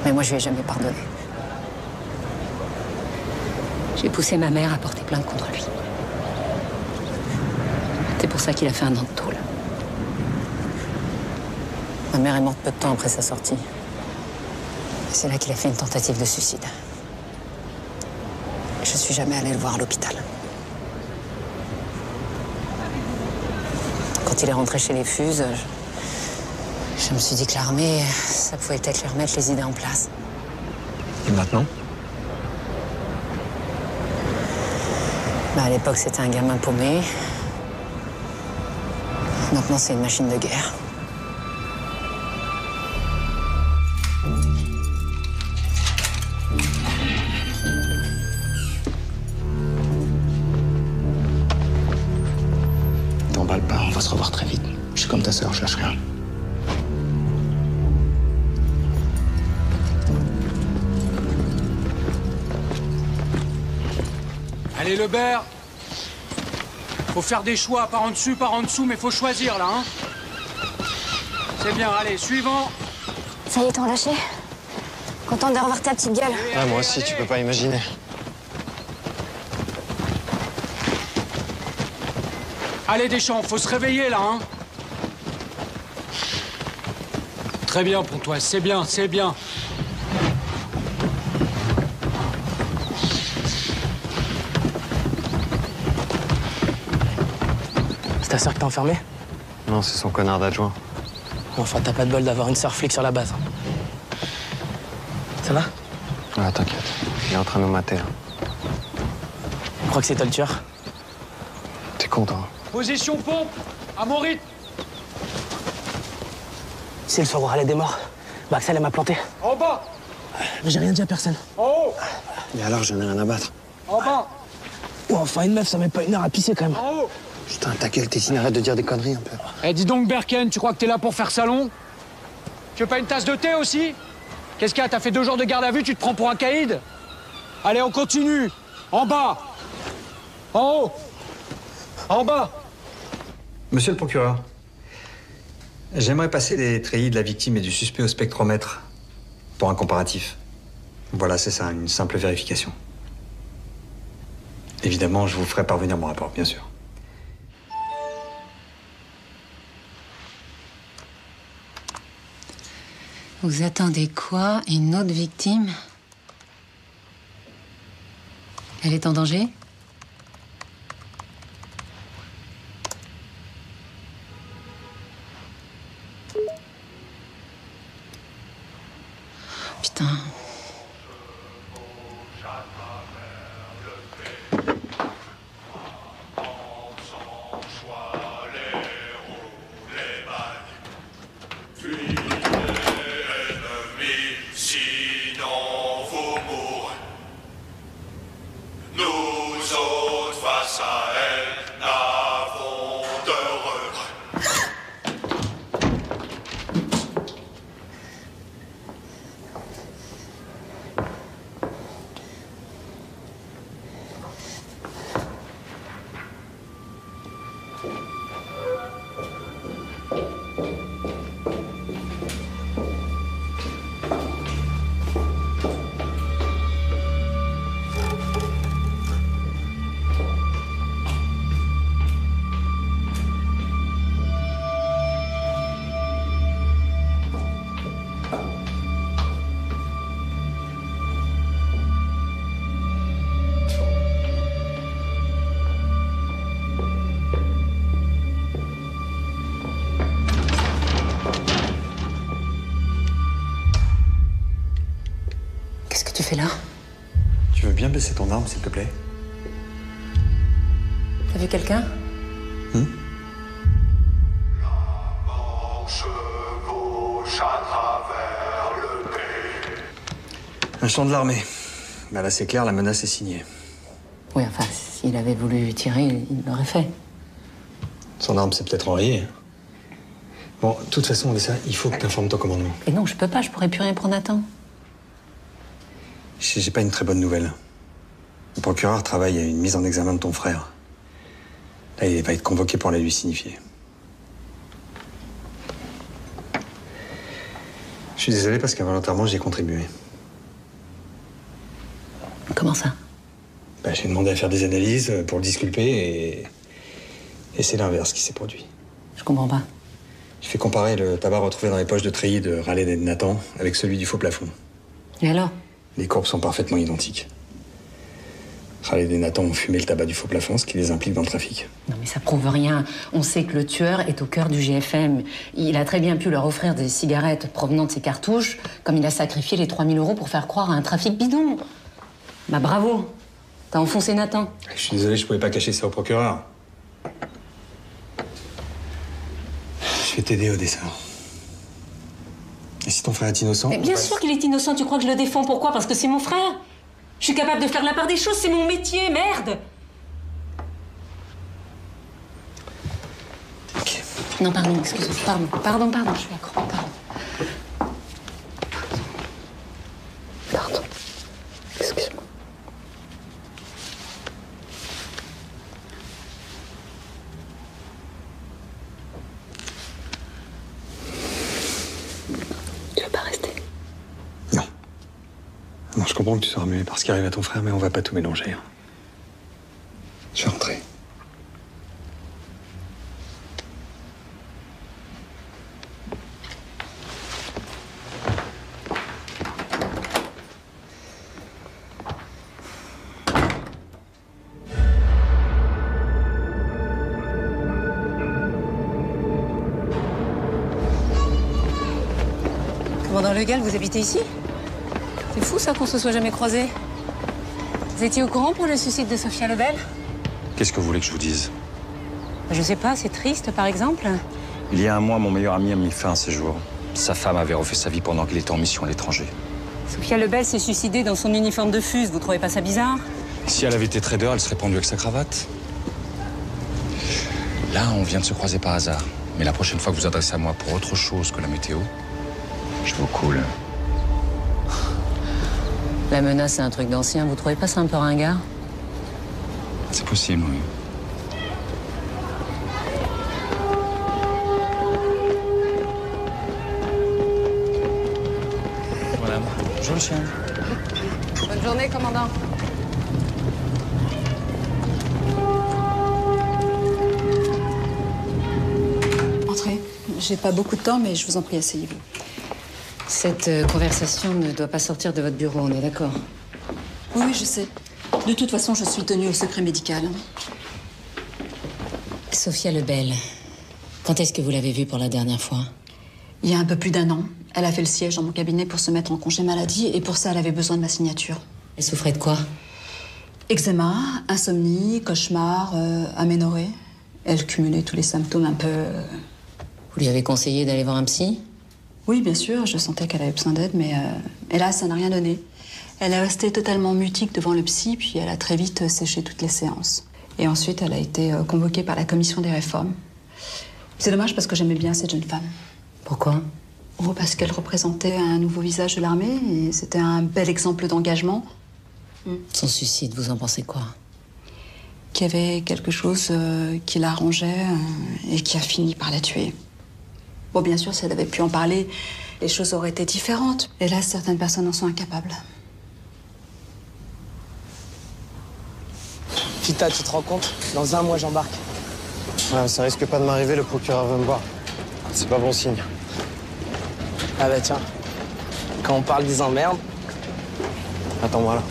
Mais moi, je lui ai jamais pardonné. J'ai poussé ma mère à porter plainte contre lui. C'est pour ça qu'il a fait un an de tôle. Ma mère est morte peu de temps après sa sortie. Et c'est là qu'il a fait une tentative de suicide. Je suis jamais allée le voir à l'hôpital. Quand il est rentré chez les Fuses, je me suis dit que l'armée, ça pouvait peut-être lui remettre les idées en place. Et maintenant? À l'époque, c'était un gamin paumé. Maintenant, c'est une machine de guerre. T'emballe pas, on va se revoir très vite. Je suis comme ta sœur, je lâche rien. Allez, Lebert. Faut faire des choix, par en dessous, mais faut choisir, là, hein. C'est bien, allez, suivant. Ça y est, t'en lâché? Contente de revoir ta petite gueule. Ah, moi aussi, tu peux pas imaginer. Allez, Deschamps, faut se réveiller, là, hein. Très bien, Pontoise, c'est bien, c'est bien. C'est ta sœur que t'as enfermée? Non, c'est son connard d'adjoint. Enfin, t'as pas de bol d'avoir une sœur flic sur la base. Ça va? Ah, t'inquiète. Il est en train de nous mater, là. Tu crois que c'est toi le tueur? T'es content, hein? Position pompe, à mon rythme. C'est le soir où Raled est mort. Bah, Axel, elle m'a planté. En bas. Mais j'ai rien dit à personne. En haut. Et alors, j'en ai rien à battre. En bas. Oh, enfin, une meuf, ça met pas une heure à pisser quand même. En haut. Putain, ta gueule, Tessine, arrête de dire des conneries un peu. Eh, dis donc, Berken, tu crois que t'es là pour faire salon? Tu veux pas une tasse de thé aussi? Qu'est-ce qu'il y a? T'as fait 2 jours de garde à vue, tu te prends pour un caïd? Allez, on continue. En bas. En haut. En bas. Monsieur le procureur, j'aimerais passer les treillis de la victime et du suspect au spectromètre pour un comparatif. Voilà, c'est ça, une simple vérification. Évidemment, je vous ferai parvenir mon rapport, bien sûr. Vous attendez quoi? Une autre victime? Elle est en danger? Putain. Tu fais là? Tu veux bien baisser ton arme, s'il te plaît? T'as vu quelqu'un? Un champ de l'armée. Bah là, c'est clair, la menace est signée. Oui, enfin, s'il avait voulu tirer, il l'aurait fait. Son arme s'est peut-être enrayée. Bon, de toute façon, Odessa, il faut que tu informes ton commandement. Et non, je peux pas, je pourrais plus rien pour Nathan. J'ai pas une très bonne nouvelle. Le procureur travaille à une mise en examen de ton frère. Là, il va être convoqué pour la lui signifier. Je suis désolé parce qu'involontairement, j'y ai contribué. Comment ça? Bah, j'ai demandé à faire des analyses pour le disculper et c'est l'inverse qui s'est produit. Je comprends pas. J'ai fait comparer le tabac retrouvé dans les poches de treillis de Raled et de Nathan avec celui du faux plafond. Et alors? Les courbes sont parfaitement identiques. Raled et Nathan ont fumé le tabac du faux plafond, ce qui les implique dans le trafic. Non mais ça prouve rien. On sait que le tueur est au cœur du GFM. Il a très bien pu leur offrir des cigarettes provenant de ses cartouches, comme il a sacrifié les 3 000 € pour faire croire à un trafic bidon. Bah bravo. T'as enfoncé Nathan. Je suis désolé, je pouvais pas cacher ça au procureur. Je vais t'aider, Odessa. Et si ton frère est innocent? Mais bien sûr qu'il est innocent, tu crois que je le défends? Pourquoi? Parce que c'est mon frère. Je suis capable de faire la part des choses, c'est mon métier, merde. Ok. Non, pardon, excuse-moi, pardon, je suis accro, pardon. Pardon, excuse-moi. Tu veux pas rester? Non, je comprends que tu sois remué par ce qui arrive à ton frère, mais on va pas tout mélanger. Je vais rentrer. Commandant Le Gall, vous habitez ici? C'est fou ça qu'on se soit jamais croisés. Vous étiez au courant pour le suicide de Sophia Lebel? Qu'est-ce que vous voulez que je vous dise? Je sais pas, c'est triste, par exemple. Il y a un mois, mon meilleur ami a mis fin à ses jours. Sa femme avait refait sa vie pendant qu'il était en mission à l'étranger. Sophia Lebel s'est suicidée dans son uniforme de fuse, vous trouvez pas ça bizarre? Si elle avait été trader, elle serait pendue avec sa cravate. Là, on vient de se croiser par hasard. Mais la prochaine fois que vous vous adressez à moi pour autre chose que la météo, je vous coule. La menace, c'est un truc d'ancien, vous trouvez pas ça un peu ringard? C'est possible, oui. Madame, bonjour le chien. Bonne journée, commandant. Entrez. J'ai pas beaucoup de temps, mais je vous en prie, asseyez-vous. Cette conversation ne doit pas sortir de votre bureau, on est d'accord? Oui, oui, je sais. De toute façon, je suis tenue au secret médical. Sophia Lebel, quand est-ce que vous l'avez vue pour la dernière fois? Il y a un peu plus d'1 an. Elle a fait le siège dans mon cabinet pour se mettre en congé maladie, et pour ça, elle avait besoin de ma signature. Elle souffrait de quoi? Eczéma, insomnie, cauchemar, aménorrhée. Elle cumulait tous les symptômes un peu... Vous lui avez conseillé d'aller voir un psy? Oui, bien sûr, je sentais qu'elle avait besoin d'aide, mais hélas, ça n'a rien donné. Elle est restée totalement mutique devant le psy, puis elle a très vite séché toutes les séances. Et ensuite, elle a été convoquée par la commission des réformes. C'est dommage parce que j'aimais bien cette jeune femme. Pourquoi? Oh, parce qu'elle représentait un nouveau visage de l'armée et c'était un bel exemple d'engagement. Son suicide, vous en pensez quoi? Qu'il y avait quelque chose qui l'arrangeait et qui a fini par la tuer. Bon, bien sûr, si elle avait pu en parler, les choses auraient été différentes. Et là, certaines personnes en sont incapables. Kita, tu te rends compte? Dans 1 mois, j'embarque. Ouais, ça risque pas de m'arriver, le procureur veut me voir. C'est pas bon signe. Ah bah tiens, quand on parle des emmerdes... Attends-moi là.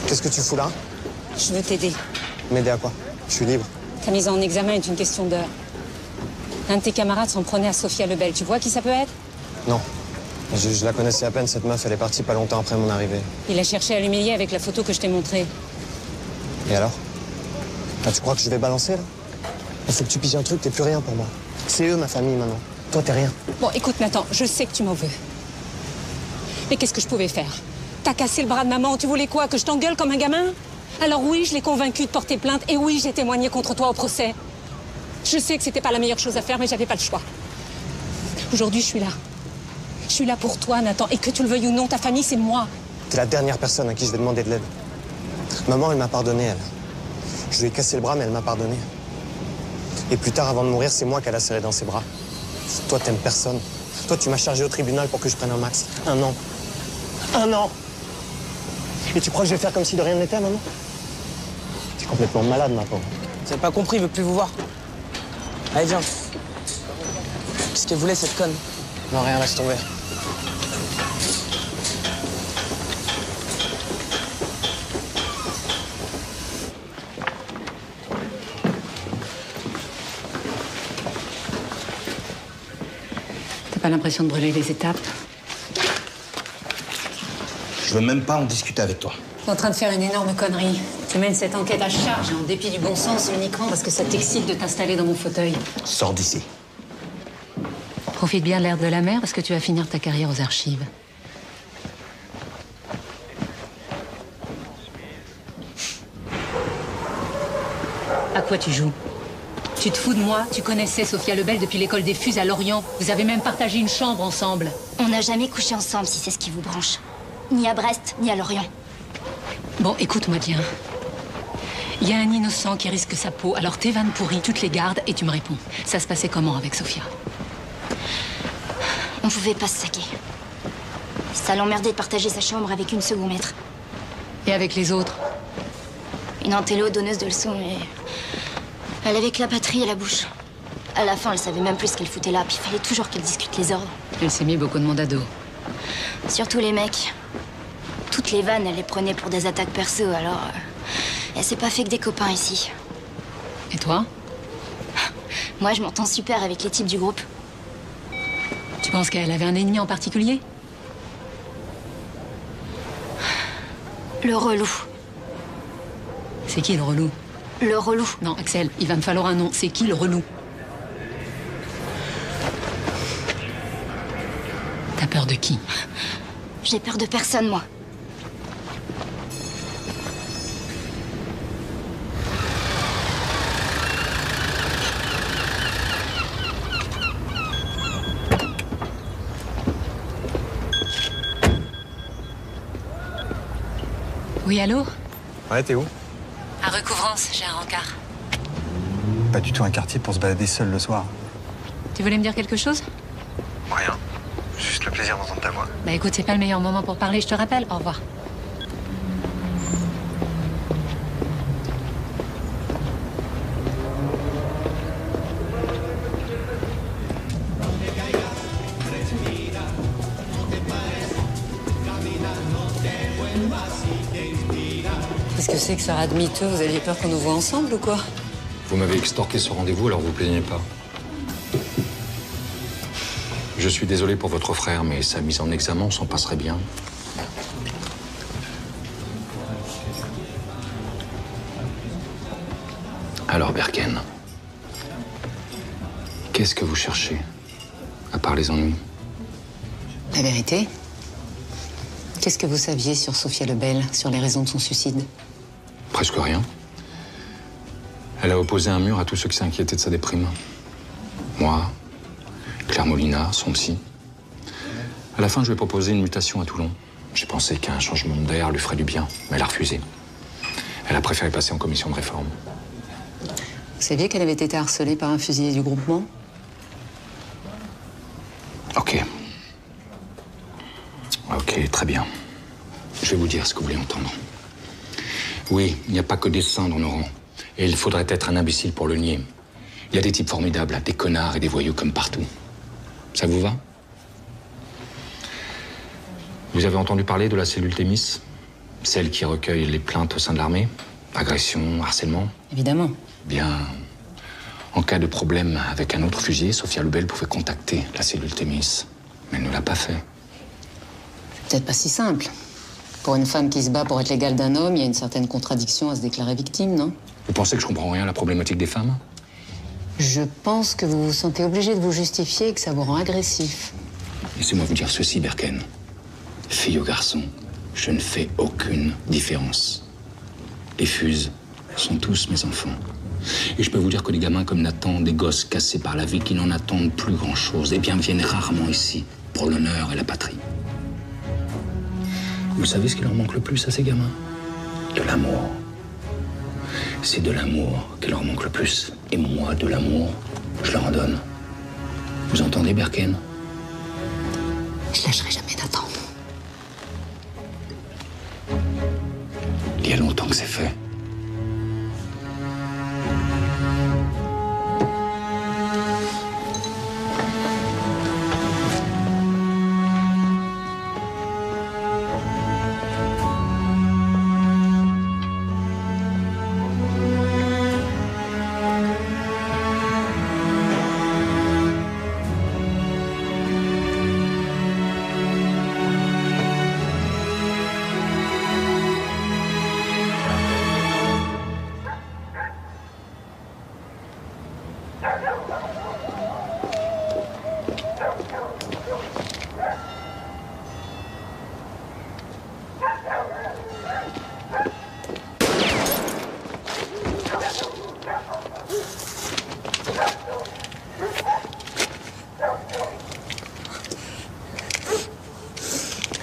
Qu'est-ce que tu fous là? Je veux t'aider. M'aider à quoi? Je suis libre. Ta mise en examen est une question d'heure. Un de tes camarades s'en prenait à Sophia Lebel. Tu vois qui ça peut être? Non. Je la connaissais à peine, cette meuf. Elle est partie pas longtemps après mon arrivée. Il a cherché à l'humilier avec la photo que je t'ai montrée. Et alors? Ah, tu crois que je vais balancer, là? Il faut que tu piges un truc, t'es plus rien pour moi. C'est eux, ma famille, maintenant. Toi, t'es rien. Bon, écoute, Nathan, je sais que tu m'en veux. Mais qu'est-ce que je pouvais faire? T'as cassé le bras de maman, tu voulais quoi? Que je t'engueule comme un gamin? Alors oui, je l'ai convaincu de porter plainte, et oui, j'ai témoigné contre toi au procès. Je sais que c'était pas la meilleure chose à faire, mais j'avais pas le choix. Aujourd'hui, je suis là. Je suis là pour toi, Nathan, et que tu le veuilles ou non, ta famille, c'est moi. T'es la dernière personne à qui je vais demander de l'aide. Maman, elle m'a pardonné, elle. Je lui ai cassé le bras, mais elle m'a pardonné. Et plus tard, avant de mourir, c'est moi qu'elle a serré dans ses bras. Toi, t'aimes personne. Toi, tu m'as chargé au tribunal pour que je prenne un max. 1 an. 1 an! Et tu crois que je vais faire comme si de rien n'était, maman? T'es complètement malade, ma pauvre. Vous avez pas compris, il veut plus vous voir. Allez, viens. Qu'est-ce qu'elle voulait, cette conne? Non, rien, laisse tomber. T'as pas l'impression de brûler les étapes? Je veux même pas en discuter avec toi. T'es en train de faire une énorme connerie. Tu mènes cette enquête à charge, en dépit du bon sens, uniquement parce que ça t'excite de t'installer dans mon fauteuil. Sors d'ici. Profite bien de l'air de la mer, parce que tu vas finir ta carrière aux archives. À quoi tu joues? Tu te fous de moi? Tu connaissais Sophia Lebel depuis l'école des Fuses à Lorient. Vous avez même partagé une chambre ensemble. On n'a jamais couché ensemble, si c'est ce qui vous branche. Ni à Brest, ni à Lorient. Bon, écoute-moi bien. Il y a un innocent qui risque sa peau, alors tes vannes pourries, tu te les gardes et tu me réponds. Ça se passait comment avec Sophia? On pouvait pas se saquer. Ça l'emmerdait de partager sa chambre avec une second maître. Et avec les autres? Une antélo donneuse de leçons et... Elle avait que la patrie à la bouche. À la fin, elle savait même plus ce qu'elle foutait là, puis il fallait toujours qu'elle discute les ordres. Elle s'est mis beaucoup de monde à dos. Surtout les mecs. Toutes les vannes, elle les prenait pour des attaques perso, alors... elle s'est pas fait que des copains ici. Et toi? Moi, je m'entends super avec les types du groupe. Tu penses qu'elle avait un ennemi en particulier? Le relou. C'est qui le relou? Le relou. Non, Axel, il va me falloir un nom. C'est qui le relou? T'as peur de qui? J'ai peur de personne, moi. Oui, allô? Ouais, t'es où? À Recouvrance, j'ai un rencard. Pas du tout un quartier pour se balader seul le soir. Tu voulais me dire quelque chose? Rien. Juste le plaisir d'entendre ta voix. Bah écoute, c'est pas le meilleur moment pour parler, je te rappelle. Au revoir. Qu'est-ce que c'est que ce rat de miteux? Vous aviez peur qu'on nous voit ensemble ou quoi? Vous m'avez extorqué ce rendez-vous, alors vous plaignez pas. Je suis désolé pour votre frère, mais sa mise en examen s'en passerait bien. Alors, Berken, qu'est-ce que vous cherchez, à part les ennuis? La vérité? Qu'est-ce que vous saviez sur Sophia Lebel, sur les raisons de son suicide? Presque rien. Elle a opposé un mur à tous ceux qui s'inquiétaient de sa déprime. Moi, Claire Molina, son psy. À la fin, je lui ai proposé une mutation à Toulon. J'ai pensé qu'un changement d'air lui ferait du bien, mais elle a refusé. Elle a préféré passer en commission de réforme. Vous saviez qu'elle avait été harcelée par un fusilier du groupement? Ok. Ok, très bien. Je vais vous dire ce que vous voulez entendre. Oui, il n'y a pas que des saints dans nos rangs. Et il faudrait être un imbécile pour le nier. Il y a des types formidables, des connards et des voyous comme partout. Ça vous va? Vous avez entendu parler de la cellule Thémis? Celle qui recueille les plaintes au sein de l'armée? Agression, harcèlement? Évidemment. Bien, en cas de problème avec un autre fusilier, Sophia Lebel pouvait contacter la cellule Thémis. Mais elle ne l'a pas fait. Peut-être pas si simple. Pour une femme qui se bat pour être l'égale d'un homme, il y a une certaine contradiction à se déclarer victime, non? Vous pensez que je comprends rien à la problématique des femmes? Je pense que vous vous sentez obligé de vous justifier et que ça vous rend agressif. Laissez-moi vous dire ceci, Berken. Fille ou garçon, je ne fais aucune différence. Les fuses sont tous mes enfants. Et je peux vous dire que les gamins comme Nathan, des gosses cassés par la vie qui n'en attendent plus grand-chose, eh bien viennent rarement ici pour l'honneur et la patrie. Vous savez ce qui leur manque le plus à ces gamins? De l'amour. C'est de l'amour qui leur manque le plus. Et moi, de l'amour, je leur en donne. Vous entendez, Berken? Je lâcherai jamais Nathan. Il y a longtemps que c'est fait.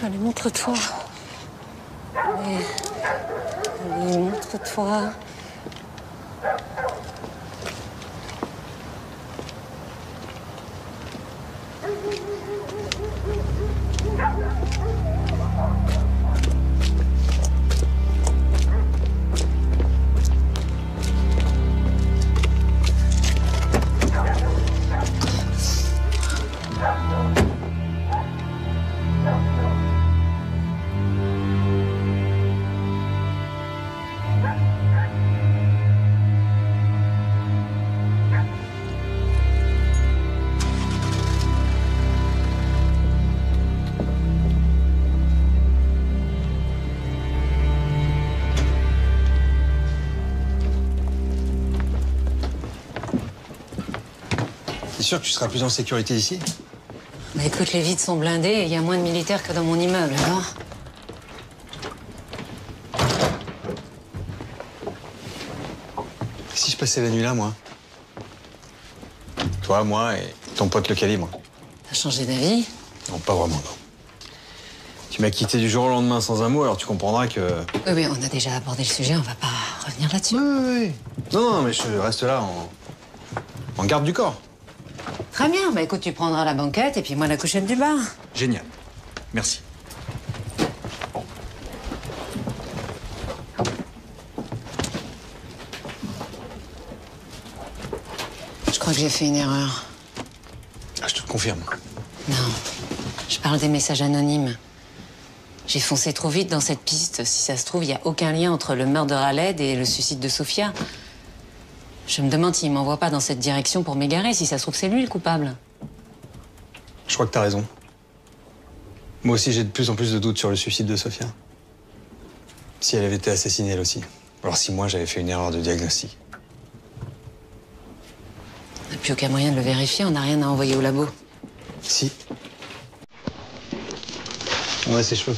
Allez, montre-toi. Allez, montre-toi. sûr que tu seras plus en sécurité ici? Bah écoute, les vides sont blindés et il y a moins de militaires que dans mon immeuble, alors. Si je passais la nuit là, moi? Toi, moi et ton pote le calibre. T'as changé d'avis? Non, pas vraiment, non. Tu m'as quitté du jour au lendemain sans un mot, alors tu comprendras que... Oui, mais on a déjà abordé le sujet, on va pas revenir là-dessus. Oui. Non, mais je reste là en garde du corps. Très bien, bah écoute, tu prendras la banquette et puis moi la couchette du bar. Génial. Merci. Je crois que j'ai fait une erreur. Ah, je te le confirme. Non, je parle des messages anonymes. J'ai foncé trop vite dans cette piste. Si ça se trouve, il n'y a aucun lien entre le meurtre de Khaled et le suicide de Sofia. Je me demande s'il m'envoie pas dans cette direction pour m'égarer. Si ça se trouve, c'est lui le coupable. Je crois que t'as raison. Moi aussi, j'ai de plus en plus de doutes sur le suicide de Sofia. Si elle avait été assassinée, elle aussi. Alors si moi, j'avais fait une erreur de diagnostic. On n'a plus aucun moyen de le vérifier. On n'a rien à envoyer au labo. Si. On a ses cheveux.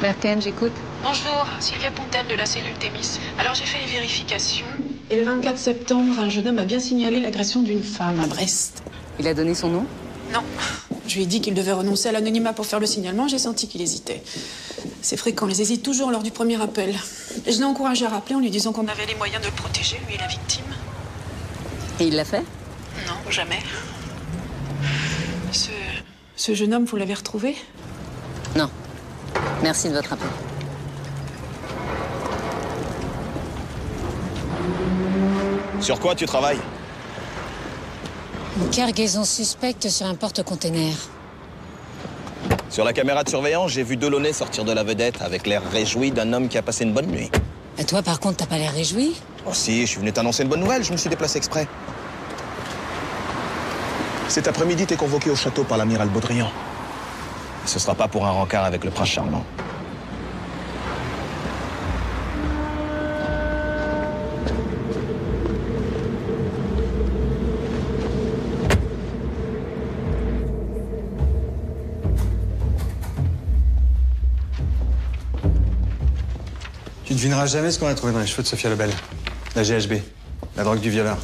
Berken, j'écoute. Bonjour, Sylvia Pontel de la cellule Thémis. Alors j'ai fait les vérifications. Et le 24 septembre, un jeune homme a bien signalé l'agression d'une femme à Brest. Il a donné son nom? Non. Je lui ai dit qu'il devait renoncer à l'anonymat pour faire le signalement, j'ai senti qu'il hésitait. C'est fréquent, ils hésitent toujours lors du premier appel. Je l'ai encouragé à rappeler en lui disant qu'on avait les moyens de le protéger, lui et la victime. Et il l'a fait? Non, jamais. Ce jeune homme, vous l'avez retrouvé? Non. Merci de votre appel. Sur quoi tu travailles? Une cargaison suspecte sur un porte-container. Sur la caméra de surveillance, j'ai vu Delaunay sortir de la vedette avec l'air réjoui d'un homme qui a passé une bonne nuit. Et toi, par contre, t'as pas l'air réjoui? Oh si, je suis venu t'annoncer une bonne nouvelle, je me suis déplacé exprès. Cet après-midi, t'es convoqué au château par l'amiral Baudrian. Ce sera pas pour un rencard avec le prince charmant. Tu devineras jamais ce qu'on a trouvé dans les cheveux de Sofia Lebel. La GHB, la drogue du violeur.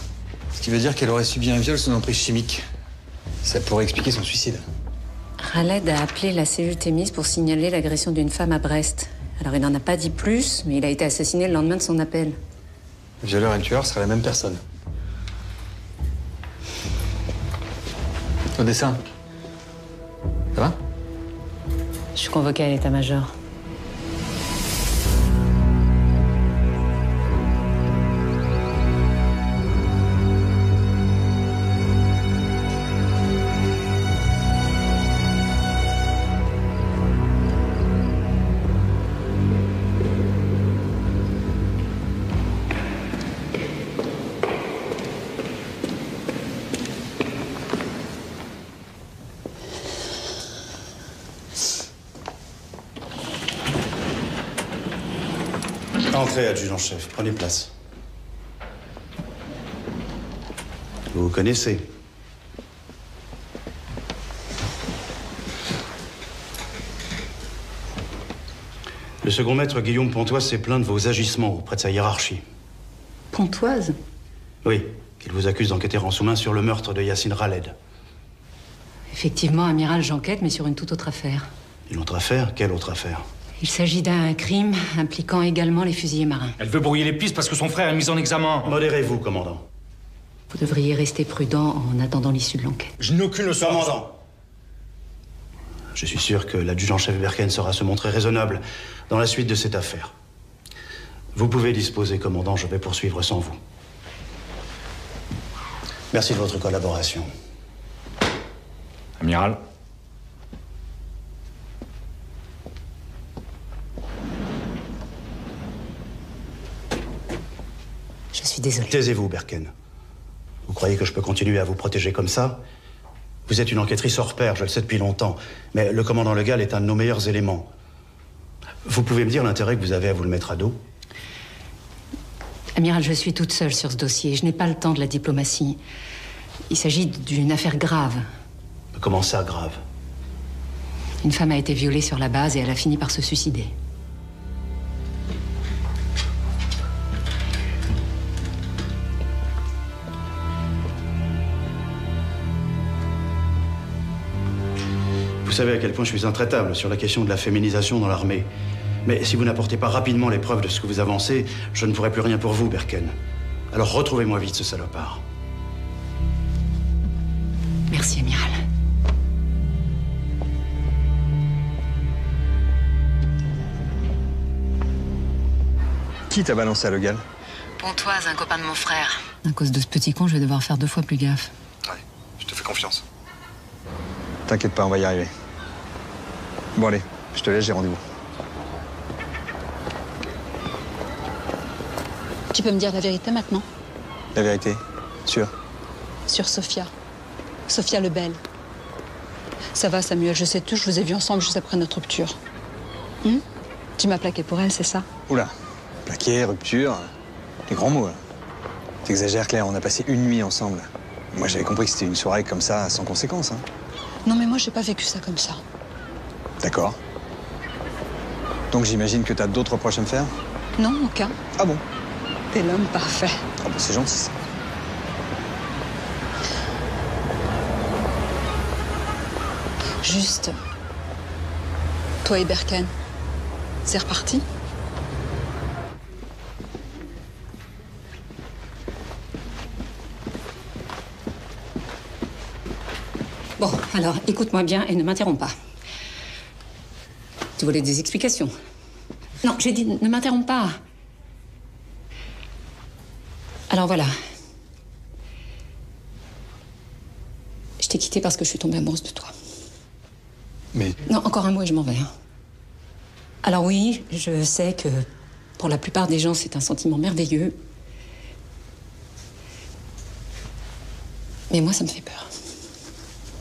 Ce qui veut dire qu'elle aurait subi un viol sous emprise chimique. Ça pourrait expliquer son suicide. Khaled a appelé la cellule Thémis pour signaler l'agression d'une femme à Brest. Alors il n'en a pas dit plus, mais il a été assassiné le lendemain de son appel. Le violeur et le tueur seraient la même personne. Au dessin. Ça va? Je suis convoquée à l'état-major. Entrez, adjudant-chef. Prenez place. Vous vous connaissez? Le second maître Guillaume Pontoise s'est plaint de vos agissements auprès de sa hiérarchie. Pontoise? Oui, il vous accuse d'enquêter en sous-main sur le meurtre de Yacine Khaled. Effectivement, amiral, j'enquête, mais sur une toute autre affaire. Une autre affaire? Quelle autre affaire? Il s'agit d'un crime impliquant également les fusiliers marins. Elle veut brouiller les pistes parce que son frère est mis en examen. Modérez-vous, commandant. Vous devriez rester prudent en attendant l'issue de l'enquête. Je n'ai aucune leçon. Commandant. Je suis sûr que l'adjudant-chef Berken saura se montrer raisonnable dans la suite de cette affaire. Vous pouvez disposer, commandant, je vais poursuivre sans vous. Merci de votre collaboration. Amiral. Je suis désolée. Taisez-vous, Berken. Vous croyez que je peux continuer à vous protéger comme ça? Vous êtes une enquêtrice hors pair, je le sais depuis longtemps. Mais le commandant Legal est un de nos meilleurs éléments. Vous pouvez me dire l'intérêt que vous avez à vous le mettre à dos? Amiral, je suis toute seule sur ce dossier. Je n'ai pas le temps de la diplomatie. Il s'agit d'une affaire grave. Comment ça, grave? Une femme a été violée sur la base et elle a fini par se suicider. Vous savez à quel point je suis intraitable sur la question de la féminisation dans l'armée. Mais si vous n'apportez pas rapidement les preuves de ce que vous avancez, je ne pourrai plus rien pour vous, Berken. Alors retrouvez-moi vite ce salopard. Merci, amiral. Qui t'a balancé à Legal? Pontoise, un copain de mon frère. À cause de ce petit con, je vais devoir faire 2 fois plus gaffe. Ouais, je te fais confiance. T'inquiète pas, on va y arriver. Bon allez, je te laisse, j'ai rendez-vous. Tu peux me dire la vérité maintenant? La vérité? Sûr? Sur Sophia. Sophia Lebel. Ça va, Samuel, je sais tout, je vous ai vus ensemble juste après notre rupture. Tu m'as plaqué pour elle, c'est ça? Oula, plaqué, rupture, des grands mots, là. T'exagères, Claire, on a passé une nuit ensemble. Moi, j'avais compris que c'était une soirée comme ça, sans conséquence, hein. Non, mais moi, j'ai pas vécu ça comme ça. D'accord. Donc j'imagine que t'as d'autres reproches à me faire? Non, aucun. Ah bon? T'es l'homme parfait. Ah bah c'est gentil, ça. Juste, toi et Berken, c'est reparti? Bon, alors, écoute-moi bien et ne m'interromps pas. Tu voulais des explications? Non, j'ai dit ne m'interromps pas. Alors voilà. Je t'ai quitté parce que je suis tombée amoureuse de toi. Mais... Non, encore un mot et je m'en vais. Hein. Alors oui, je sais que pour la plupart des gens, c'est un sentiment merveilleux. Mais moi, ça me fait peur.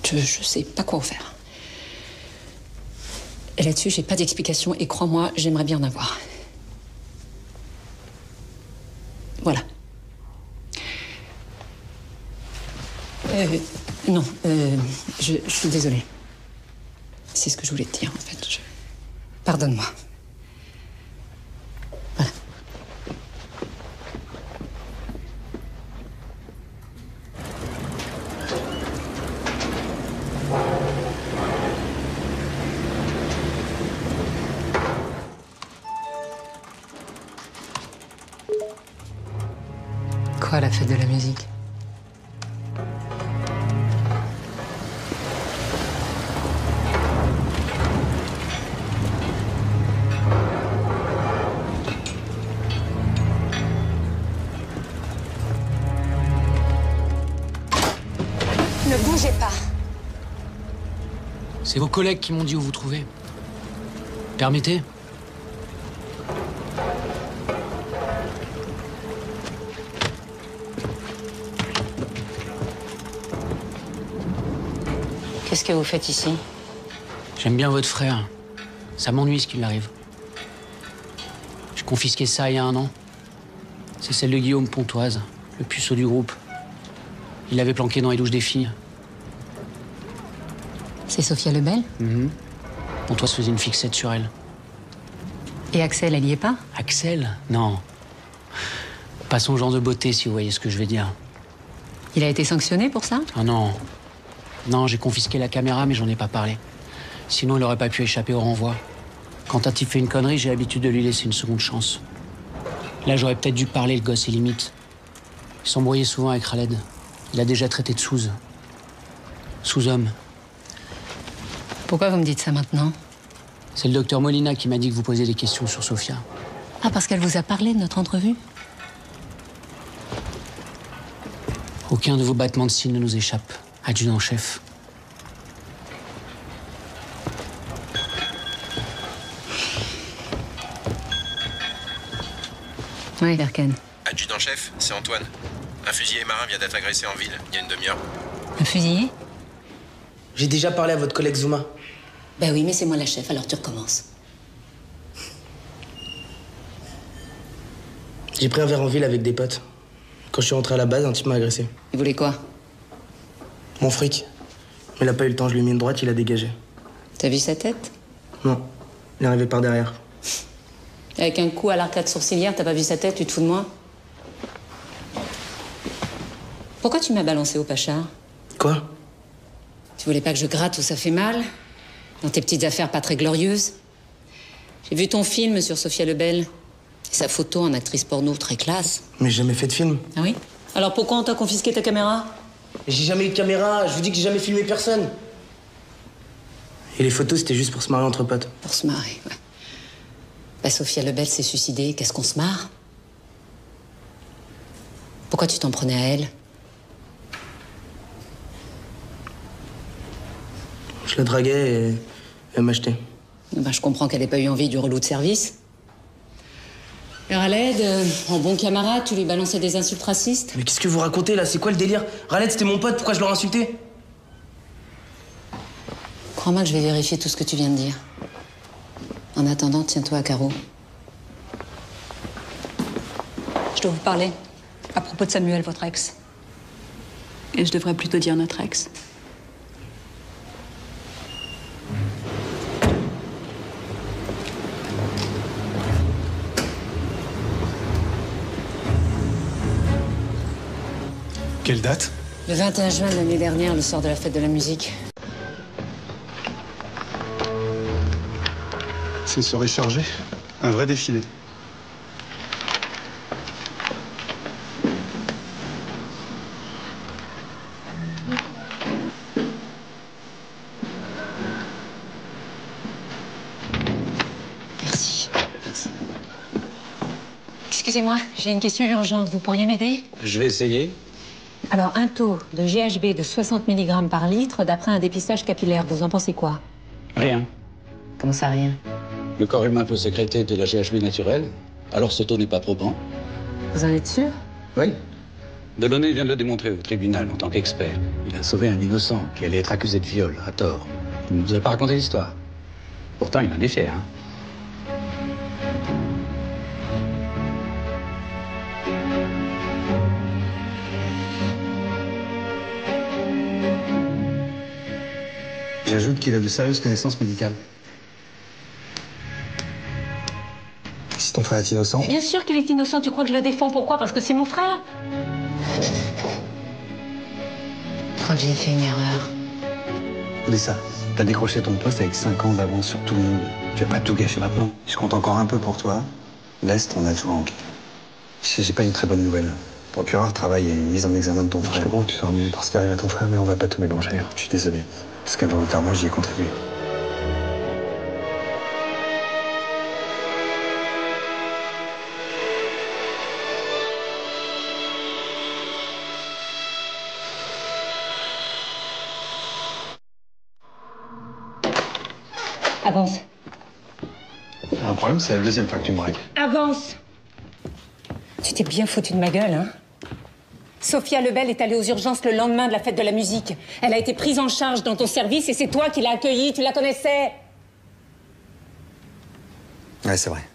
Je sais pas quoi en faire. Et là-dessus, j'ai pas d'explication et crois-moi, j'aimerais bien en avoir. Voilà. Non, je suis désolée. C'est ce que je voulais te dire, en fait. Pardonne-moi. Voilà. Quoi, la fête de la musique? Ne bougez pas. C'est vos collègues qui m'ont dit où vous trouvez. Permettez? Qu'est-ce que vous faites ici? J'aime bien votre frère. Ça m'ennuie ce qui lui arrive. J'ai confisqué ça il y a 1 an. C'est celle de Guillaume Pontoise, le puceau du groupe. Il l'avait planqué dans les douches des filles. C'est Sophia Lebel? Pontoise faisait une fixette sur elle. Et Axel, elle y est pas? Axel? Non. Pas son genre de beauté, si vous voyez ce que je veux dire. Il a été sanctionné pour ça? Ah non. Non, j'ai confisqué la caméra, mais j'en ai pas parlé. Sinon, il aurait pas pu échapper au renvoi. Quand un type fait une connerie, j'ai l'habitude de lui laisser une seconde chance. Là, j'aurais peut-être dû parler, le gosse est limite. Il s'embrouillait souvent avec Khaled. Il a déjà traité de sous. Sous-homme. Pourquoi vous me dites ça maintenant? C'est le docteur Molina qui m'a dit que vous posiez des questions sur Sophia. Ah, parce qu'elle vous a parlé de notre entrevue? Aucun de vos battements de cils ne nous échappe, adjudant-chef. Oui, Verken. Adjudant-chef, c'est Antoine. Un fusilier marin vient d'être agressé en ville, il y a une demi-heure. Un fusilier? J'ai déjà parlé à votre collègue Zuma. Ben oui, mais c'est moi la chef, alors tu recommences. J'ai pris un verre en ville avec des potes. Quand je suis rentré à la base, un type m'a agressé. Il voulait quoi? Mon fric. Mais il a pas eu le temps, je lui ai mis une droite, il a dégagé. T'as vu sa tête? Non, il est arrivé par derrière. Avec un coup à l'arcade sourcilière, t'as pas vu sa tête, tu te fous de moi? Pourquoi tu m'as balancé au Pachard? Quoi? Tu voulais pas que je gratte où ça fait mal? Dans tes petites affaires pas très glorieuses? J'ai vu ton film sur Sophia Lebel. Sa photo en actrice porno très classe. Mais j'ai jamais fait de film. Ah oui? Alors pourquoi on t'a confisqué ta caméra? J'ai jamais eu de caméra, je vous dis que j'ai jamais filmé personne. Et les photos, c'était juste pour se marrer entre potes. Pour se marrer, ouais. Bah, Sophia Lebel s'est suicidée, qu'est-ce qu'on se marre? Pourquoi tu t'en prenais à elle? Je la draguais et elle m'achetait. Bah, je comprends qu'elle n'ait pas eu envie du relou de service. Alors Raled, en bon camarade, tu lui balançais des insultes racistes? Mais qu'est-ce que vous racontez là? C'est quoi le délire? Raled, c'était mon pote, pourquoi je l'aurais insulté? Crois-moi que je vais vérifier tout ce que tu viens de dire. En attendant, tiens-toi à carreau. Je dois vous parler à propos de Samuel, votre ex. Et je devrais plutôt dire notre ex. Quelle date? Le 21 juin de l'année dernière, le soir de la fête de la musique. C'est se recharger. Un vrai défilé. Merci. Excusez-moi, j'ai une question urgente. Vous pourriez m'aider? Je vais essayer. Alors, un taux de GHB de 60 mg par litre d'après un dépistage capillaire, vous en pensez quoi? Rien. Comment ça, rien? Le corps humain peut sécréter de la GHB naturelle, alors ce taux n'est pas probant. Vous en êtes sûr? Oui. Delaunay vient de le démontrer au tribunal en tant qu'expert. Il a sauvé un innocent qui allait être accusé de viol, à tort. Il ne nous a pas raconté l'histoire. Pourtant, il en est fier, hein. J'ajoute qu'il a de sérieuses connaissances médicales. Si ton frère est innocent... Bien sûr qu'il est innocent. Tu crois que je le défends? Pourquoi? Parce que c'est mon frère. Je crois que j'ai fait une erreur. Lisa, t'as décroché ton poste avec 5 ans d'avance sur tout le monde. Tu vas pas tout gâcher maintenant. Je compte encore un peu pour toi. L'Est, on a tout manqué. J'ai pas une très bonne nouvelle. Le procureur travaille à une mise en examen de ton frère. Je comprends que tu sois ennuyé par ce qui arrive à ton frère, mais on va pas tout mélanger. Je suis désolé. Parce qu'involontairement, j'y ai contribué. Avance. Un problème, c'est la deuxième fois que tu me braques. Avance. Tu t'es bien foutu de ma gueule, hein? Sophia Lebel est allée aux urgences le lendemain de la fête de la musique. Elle a été prise en charge dans ton service et c'est toi qui l'as accueillie. Tu la connaissais? Ouais, c'est vrai.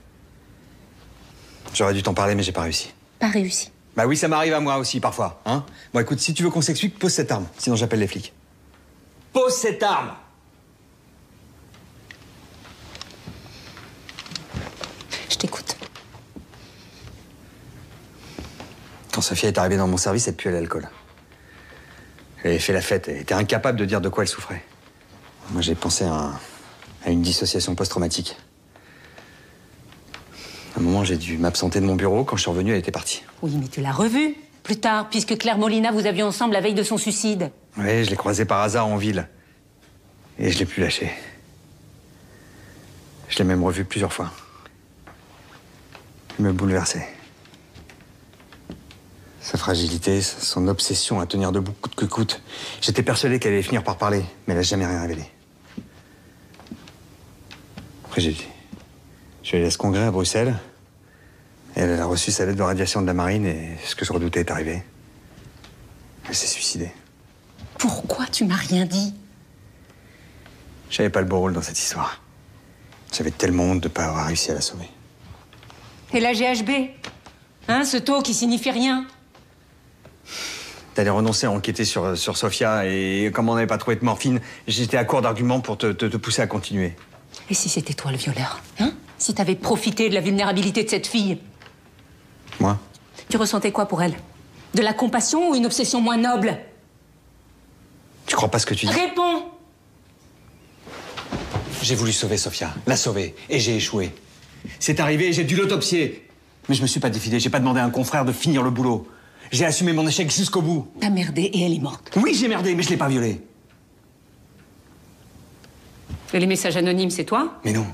J'aurais dû t'en parler, mais j'ai pas réussi. Pas réussi. Bah oui, ça m'arrive à moi aussi, parfois, hein. Bon, écoute, si tu veux qu'on s'explique, pose cette arme. Sinon, j'appelle les flics. Pose cette arme! Je t'écoute. Quand Sophia est arrivée dans mon service, elle puait l'alcool. Elle avait fait la fête, elle était incapable de dire de quoi elle souffrait. Moi, j'ai pensé à une dissociation post-traumatique. À un moment, j'ai dû m'absenter de mon bureau. Quand je suis revenu, elle était partie. Oui, mais tu l'as revue plus tard, puisque Claire Molina, vous aviez ensemble la veille de son suicide. Oui, je l'ai croisée par hasard en ville. Et je l'ai plus lâchée. Je l'ai même revue plusieurs fois. Elle me bouleversait. Sa fragilité, son obsession à tenir debout coûte que coûte. J'étais persuadé qu'elle allait finir par parler, mais elle n'a jamais rien révélé. Après, je suis allé à ce congrès à Bruxelles. Et elle a reçu sa lettre de radiation de la marine et ce que je redoutais est arrivé. Elle s'est suicidée. Pourquoi tu m'as rien dit? J'avais pas le beau rôle dans cette histoire. J'avais tellement honte de pas avoir réussi à la sauver. Et la GHB? Hein, ce taux qui signifie rien? T'allais renoncer à enquêter sur Sofia et comme on n'avait pas trouvé de morphine, j'étais à court d'arguments pour te pousser à continuer. Et si c'était toi le violeur? Hein? Si t'avais profité de la vulnérabilité de cette fille? Moi? Tu ressentais quoi pour elle? De la compassion ou une obsession moins noble? Tu crois pas ce que tu dis? Réponds! J'ai voulu sauver Sofia, la sauver, et j'ai échoué. C'est arrivé et j'ai dû l'autopsier. Mais je me suis pas défilé, j'ai pas demandé à un confrère de finir le boulot. J'ai assumé mon échec jusqu'au bout. T'as merdé et elle est morte. Oui, j'ai merdé, mais je l'ai pas violée. Et les messages anonymes, c'est toi? Mais non.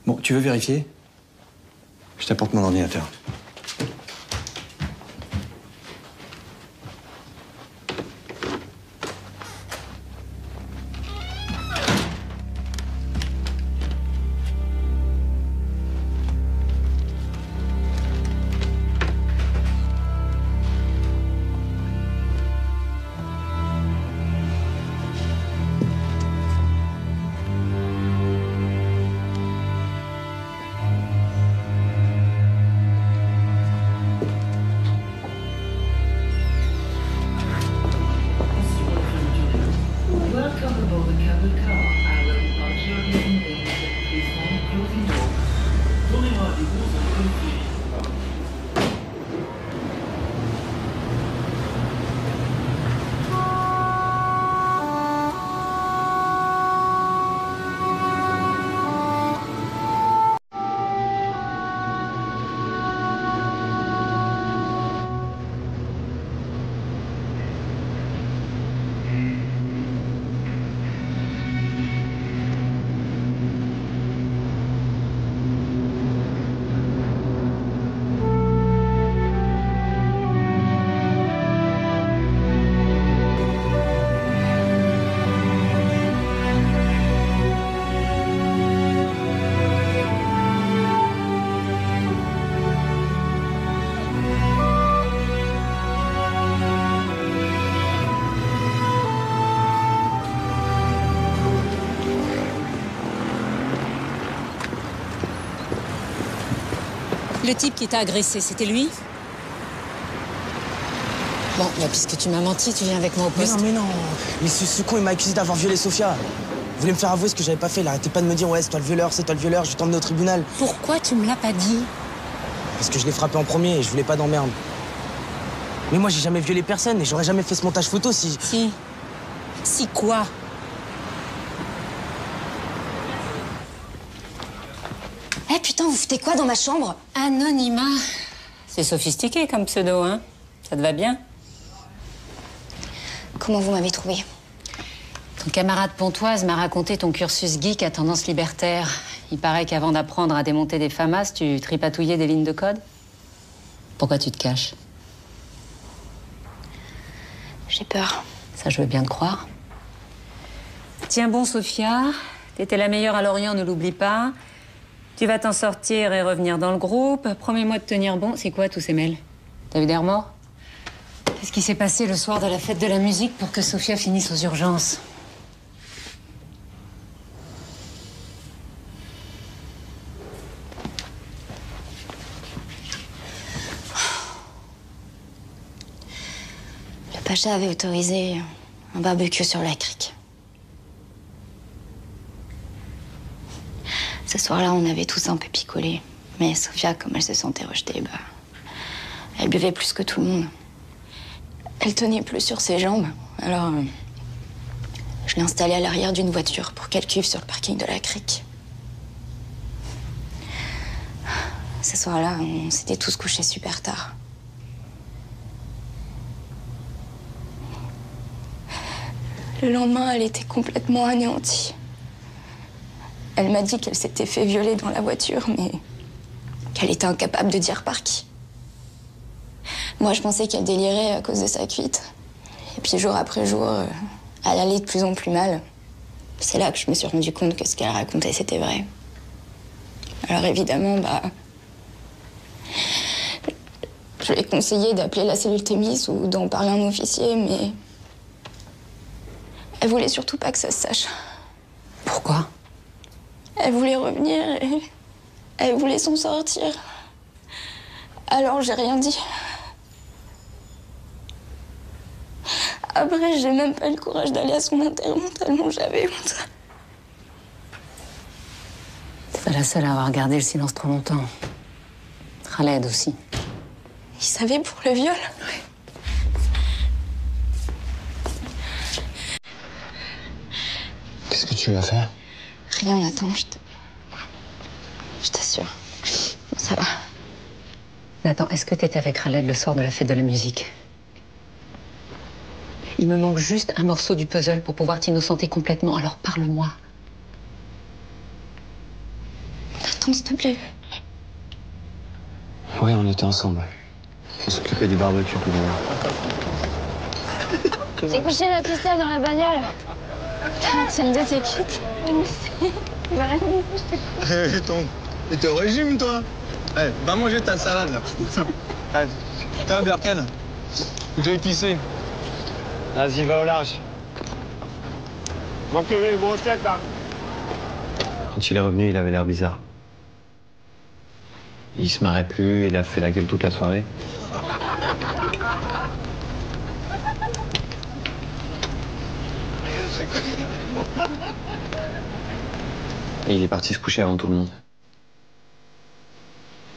Bon, tu veux vérifier? Je t'apporte mon ordinateur. Le type qui t'a agressé, c'était lui? Bon, bah, puisque tu m'as menti, tu viens avec moi au poste. Mais non. Mais ce con, il m'a accusé d'avoir violé Sofia. Il voulait me faire avouer ce que j'avais pas fait. Il arrêtait pas de me dire, ouais, c'est toi le violeur, je vais t'emmener au tribunal. Pourquoi tu me l'as pas dit? Parce que je l'ai frappé en premier et je voulais pas d'emmerde. Mais moi, j'ai jamais violé personne et j'aurais jamais fait ce montage photo si... Si quoi? Eh putain, vous foutez quoi dans ma chambre? Anonymat. C'est sophistiqué comme pseudo, hein? Ça te va bien? Comment vous m'avez trouvé? Ton camarade Pontoise m'a raconté ton cursus geek à tendance libertaire. Il paraît qu'avant d'apprendre à démonter des FAMAS, tu tripatouillais des lignes de code. Pourquoi tu te caches? J'ai peur. Ça, je veux bien te croire. Tiens bon, Sofia. T'étais la meilleure à Lorient, ne l'oublie pas. Tu vas t'en sortir et revenir dans le groupe. Promets-moi de tenir bon. C'est quoi tous ces mails? T'as vu des remords? Qu'est-ce qui s'est passé le soir de la fête de la musique pour que Sofia finisse aux urgences? Le Pacha avait autorisé un barbecue sur la crique. Ce soir-là, on avait tous un peu picolé. Mais Sofia, comme elle se sentait rejetée, elle buvait plus que tout le monde. Elle tenait plus sur ses jambes. Alors, je l'ai installée à l'arrière d'une voiture pour qu'elle cuive sur le parking de la crique. Ce soir-là, on s'était tous couchés super tard. Le lendemain, elle était complètement anéantie. Elle m'a dit qu'elle s'était fait violer dans la voiture, mais qu'elle était incapable de dire par qui. Moi, je pensais qu'elle délirait à cause de sa cuite. Et puis, jour après jour, elle allait de plus en plus mal. C'est là que je me suis rendu compte que ce qu'elle racontait, c'était vrai. Alors, évidemment, je lui ai conseillé d'appeler la cellule Thémis ou d'en parler à un officier, mais elle voulait surtout pas que ça se sache. Pourquoi? Elle voulait revenir et elle voulait s'en sortir. Alors j'ai rien dit. Après, j'ai même pas eu le courage d'aller à son enterrement tellement j'avais honte. T'es pas la seule à avoir gardé le silence trop longtemps. Khaled aussi. Il savait pour le viol? Oui. Qu'est-ce que tu lui as fait? Rien, Nathan, je t'assure. Ça va. Nathan, est-ce que t'étais avec Khaled le soir de la fête de la musique? Il me manque juste un morceau du puzzle pour pouvoir t'innocenter complètement, alors parle-moi. Nathan, s'il te plaît. Oui, on était ensemble. On s'occupait du barbecue tout le monde. J'ai couché la pistole dans la bagnole. C'est une de tes cuites. Et t'es au régime, toi? Eh, va manger ta salade, là. T'as un Berken. J'ai épicé. Vas-y, va au large. Manquez les grossettes, là. Quand il est revenu, il avait l'air bizarre. Il se marrait plus, il a fait la gueule toute la soirée. Et il est parti se coucher avant tout le monde.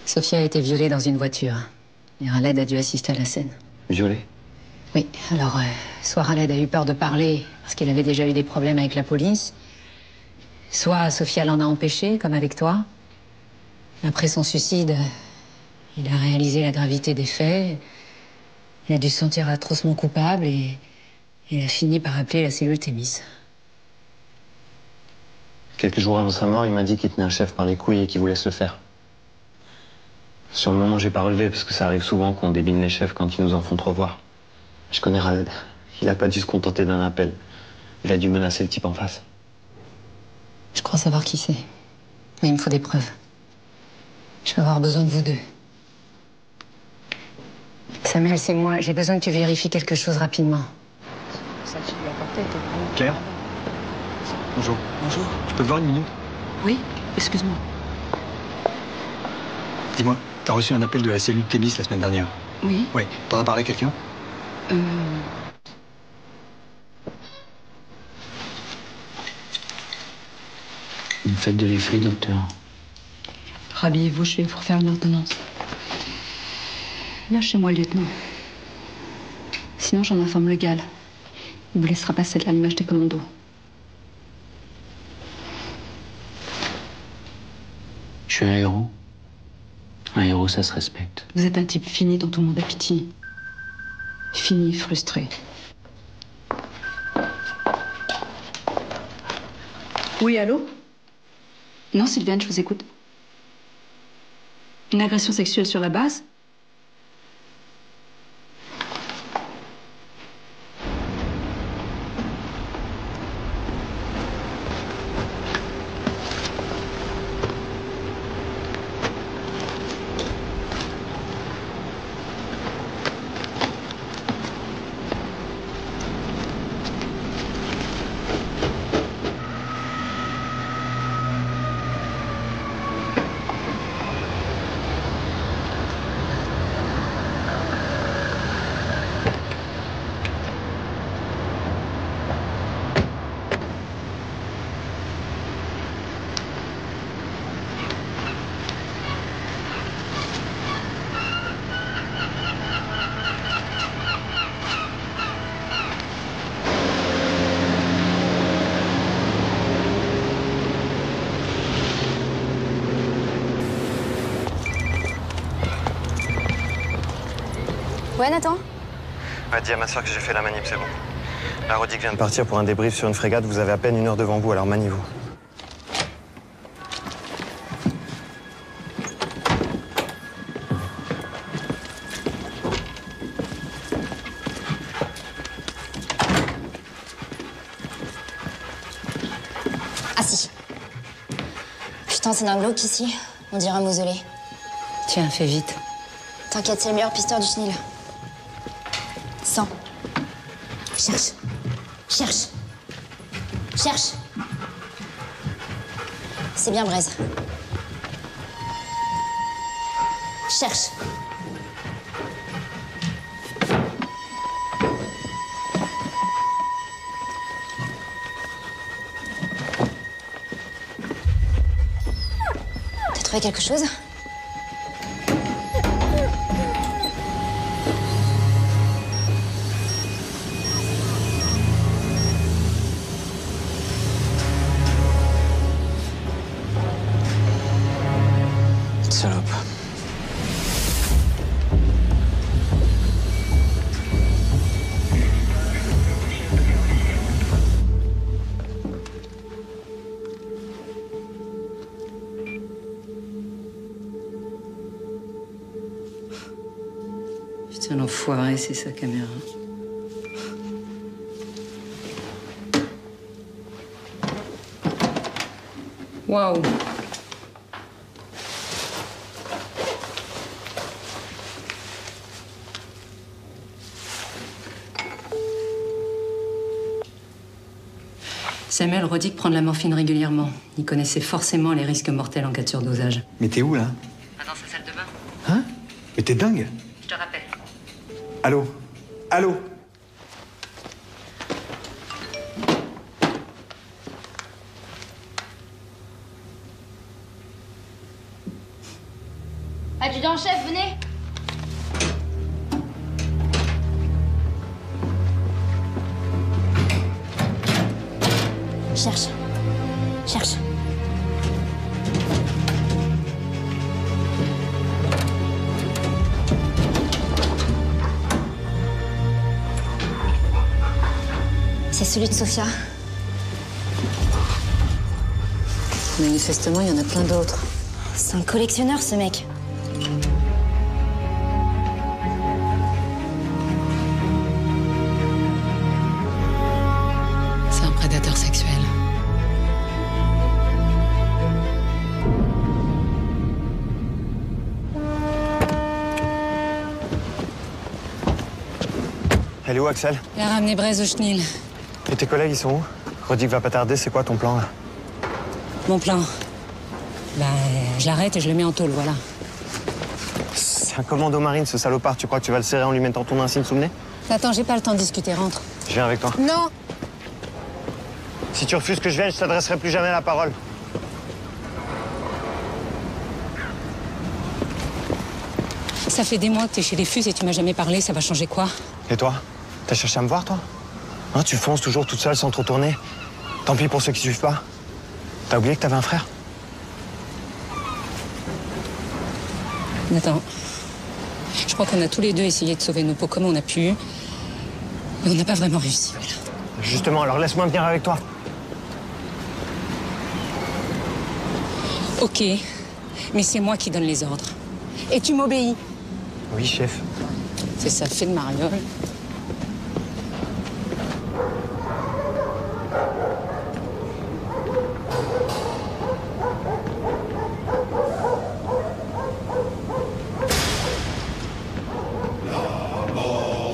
Sophia a été violée dans une voiture. Et Khaled a dû assister à la scène. Violée? Oui, alors, soit Khaled a eu peur de parler parce qu'il avait déjà eu des problèmes avec la police, soit Sophia l'en a empêché, comme avec toi. Après son suicide, il a réalisé la gravité des faits. Il a dû se sentir atrocement coupable et il a fini par appeler la cellule Thémis. Quelques jours avant sa mort, il m'a dit qu'il tenait un chef par les couilles et qu'il voulait se le faire. Sur le moment, j'ai pas relevé parce que ça arrive souvent qu'on débine les chefs quand ils nous en font trop voir. Je connais Khaled. Il a pas dû se contenter d'un appel. Il a dû menacer le type en face. Je crois savoir qui c'est. Mais il me faut des preuves. Je vais avoir besoin de vous deux. Samuel, c'est moi. J'ai besoin que tu vérifies quelque chose rapidement. Claire? Bonjour. Bonjour. Je peux te voir une minute? Oui, excuse-moi. Dis-moi, t'as reçu un appel de la cellule Thémis la semaine dernière? Oui. Oui. T'en as parlé à quelqu'un? Une fête de l'effet, docteur. Rhabillez-vous, je vais vous refaire une ordonnance. Lâchez-moi, lieutenant. Sinon, j'en informe le GAL. Il vous laissera passer de l'allumage des commandos. Je suis un héros. Un héros, ça se respecte. Vous êtes un type fini dont tout le monde a pitié. Fini, frustré. Oui, allô? Non, Sylviane, je vous écoute. Une agression sexuelle sur la base? Ouais, Nathan? Ouais, dis à ma soeur que j'ai fait la manip, c'est bon. La Rodic vient de partir pour un débrief sur une frégate. Vous avez à peine 1 heure devant vous, alors maniez-vous. Putain, c'est d'un glauque ici. On dirait un mausolée. Tiens, fais vite. T'inquiète, c'est le meilleur pisteur du chenil. 100. Cherche. Cherche. Cherche. C'est bien Braise. Cherche. T'as trouvé quelque chose? Salope. Putain, l'enfoiré, c'est sa caméra. Waouh! Samuel Rodic prend de la morphine régulièrement. Il connaissait forcément les risques mortels en cas de surdosage. Mais t'es où, là? Dans sa salle de bain. Hein? Mais t'es dingue? Je te rappelle. Allô? Allô? Adjudant-chef, venez. Cherche. Cherche. C'est celui de Sophia. Manifestement, il y en a plein d'autres. C'est un collectionneur, ce mec. C'est un prédateur sexuel. Elle est où, Axel? Il a ramené Braise au chenil. Et tes collègues, ils sont où? Rodic va pas tarder, c'est quoi ton plan, là? Mon plan? Bah, je l'arrête et je le mets en tôle, voilà. C'est un commando marine, ce salopard. Tu crois que tu vas le serrer en lui mettant ton insigne sous le nez? Attends, j'ai pas le temps de discuter, rentre. Je viens avec toi. Non! Si tu refuses que je vienne, je t'adresserai plus jamais la parole. Ça fait des mois que t'es chez les Fus et tu m'as jamais parlé, ça va changer quoi? Et toi? T'as cherché à me voir, toi? Hein, tu fonces toujours toute seule sans te retourner. Tant pis pour ceux qui suivent pas. T'as oublié que t'avais un frère? Attends. Je crois qu'on a tous les deux essayé de sauver nos peaux comme on a pu. Mais on n'a pas vraiment réussi, voilà. Justement, alors laisse-moi venir avec toi. Ok, mais c'est moi qui donne les ordres. Et tu m'obéis. Oui, chef. C'est ça, fait de mariole.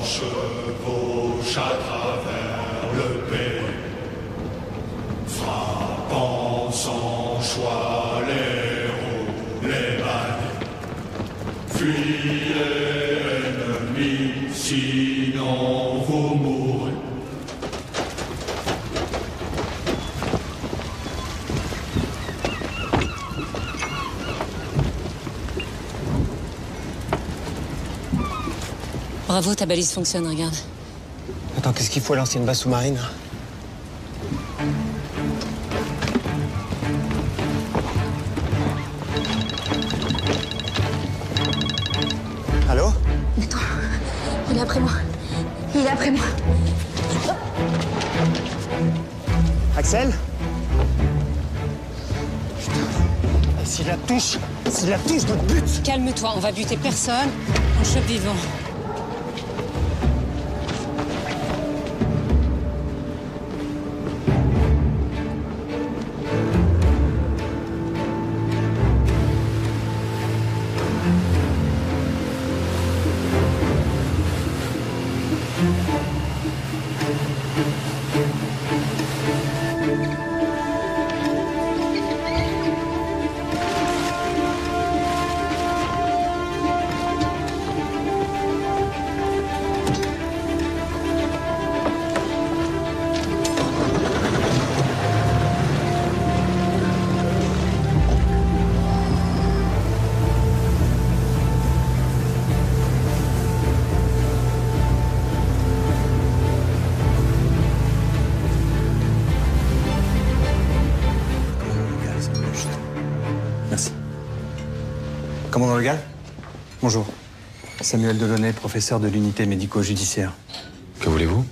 Chevauche à travers le pays, frappant sans choix les roues, les balles. Fuyez, ennemis, sinon vous mourrez. Bravo, ta balise fonctionne, regarde. Attends, qu'est-ce qu'il faut lancer une base sous-marine? Allô? Attends, il est après moi. Il est après moi. Axel? Putain. S'il la touche, notre but! Calme-toi, on va buter personne. On chope vivant. Merci. Commandant Legal? Bonjour. Samuel Delaunay, professeur de l'unité médico-judiciaire. Que voulez-vous?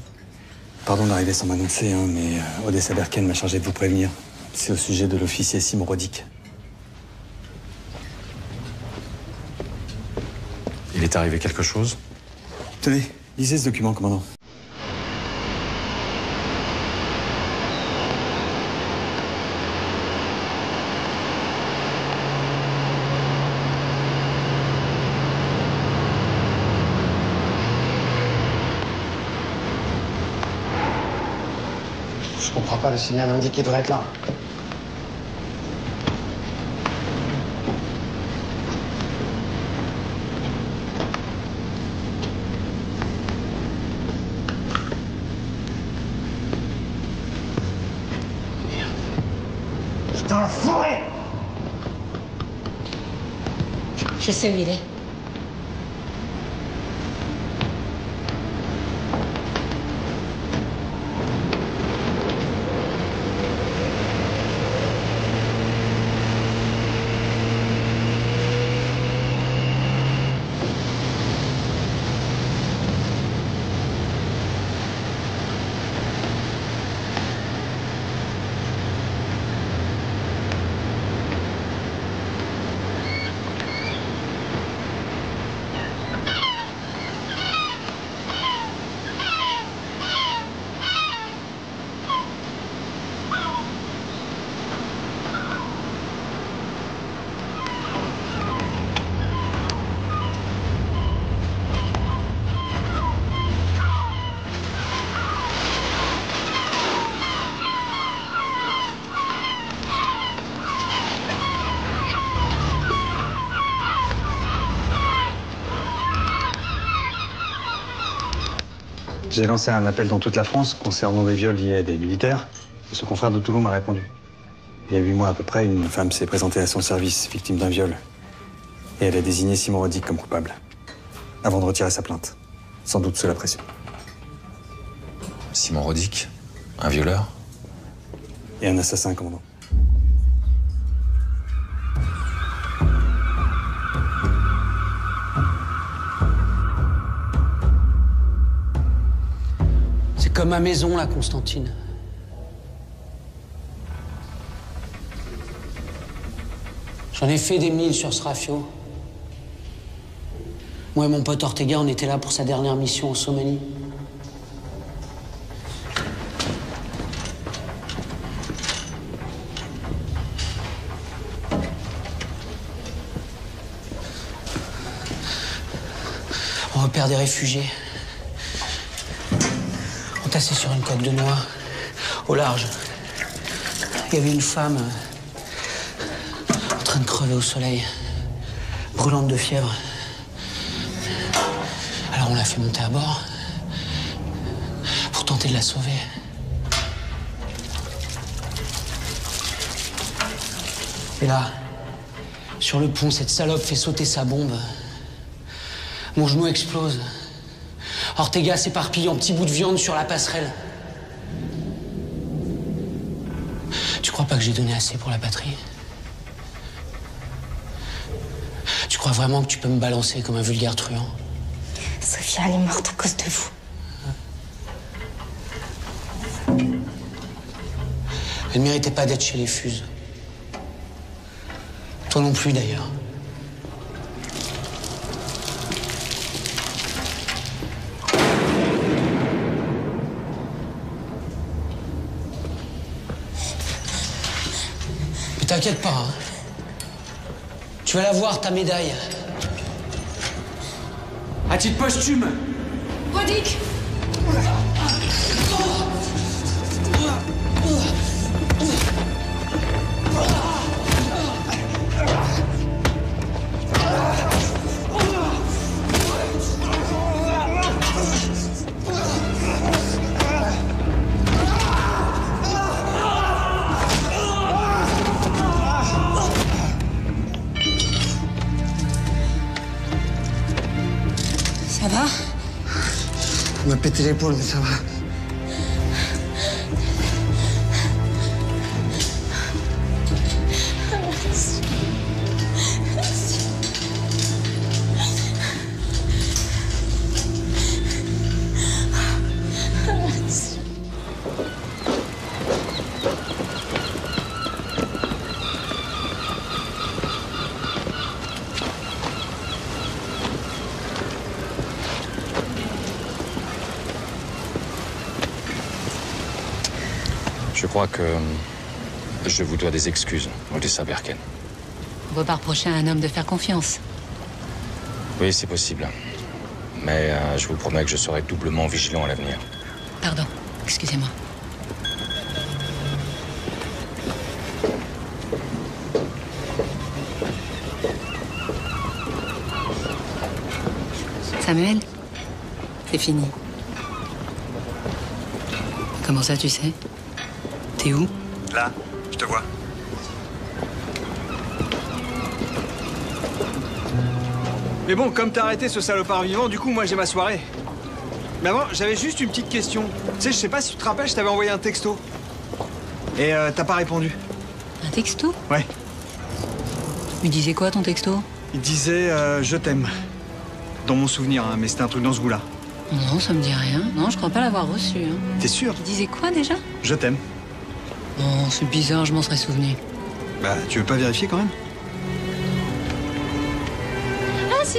Pardon d'arriver sans m'annoncer, hein, mais Odessa Berken m'a chargé de vous prévenir. C'est au sujet de l'officier Simon Rodic. Il est arrivé quelque chose? Tenez, lisez ce document, commandant. Je comprends pas, le signal indique qu'il devrait être là. Dans la forêt! Je sais où il est. J'ai lancé un appel dans toute la France concernant des viols liés à des militaires. Et ce confrère de Toulon m'a répondu. Il y a 8 mois à peu près, une femme s'est présentée à son service, victime d'un viol. Et elle a désigné Simon Rodic comme coupable. Avant de retirer sa plainte. Sans doute sous la pression. Simon Rodic? Un violeur? Et un assassin, commandant. C'est comme ma maison, là, Constantine. J'en ai fait des milles sur ce rafio. Moi et mon pote Ortega, on était là pour sa dernière mission en Somalie. On repère des réfugiés. Entassés sur une coque de noix, au large. Il y avait une femme en train de crever au soleil, brûlante de fièvre. Alors on l'a fait monter à bord pour tenter de la sauver. Et là, sur le pont, cette salope fait sauter sa bombe. Mon genou explose. Ortega s'éparpille en petits bouts de viande sur la passerelle. Tu crois pas que j'ai donné assez pour la patrie? Tu crois vraiment que tu peux me balancer comme un vulgaire truand? Sophia, elle est morte à cause de vous. Elle méritait pas d'être chez les Fuses. Toi non plus, d'ailleurs. Mais t'inquiète pas, hein. Tu vas la voir, ta médaille. À titre posthume. Rodic! Ça va? On m'a pété l'épaule, mais ça va. crois que je vous dois des excuses, Odessa Berken. On peut pas reprocher à un homme de faire confiance. Oui, c'est possible. Mais je vous promets que je serai doublement vigilant à l'avenir. Pardon, excusez-moi. Samuel, c'est fini. Comment ça, tu sais? T'es où? Là, je te vois. Mais bon, comme t'as arrêté ce salopard vivant, du coup, moi, j'ai ma soirée. Mais avant, j'avais juste une petite question. Tu sais, je sais pas si tu te rappelles, je t'avais envoyé un texto. Et t'as pas répondu. Un texto? Ouais. Il disait quoi, ton texto? Il disait je t'aime. Dans mon souvenir, hein, mais c'était un truc dans ce goût-là. Non, ça me dit rien. Non, je crois pas l'avoir reçu. Hein. T'es sûr? Il disait quoi, déjà? Je t'aime. Non, c'est bizarre, je m'en serais souvenu. Bah, tu veux pas vérifier quand même? Ah si,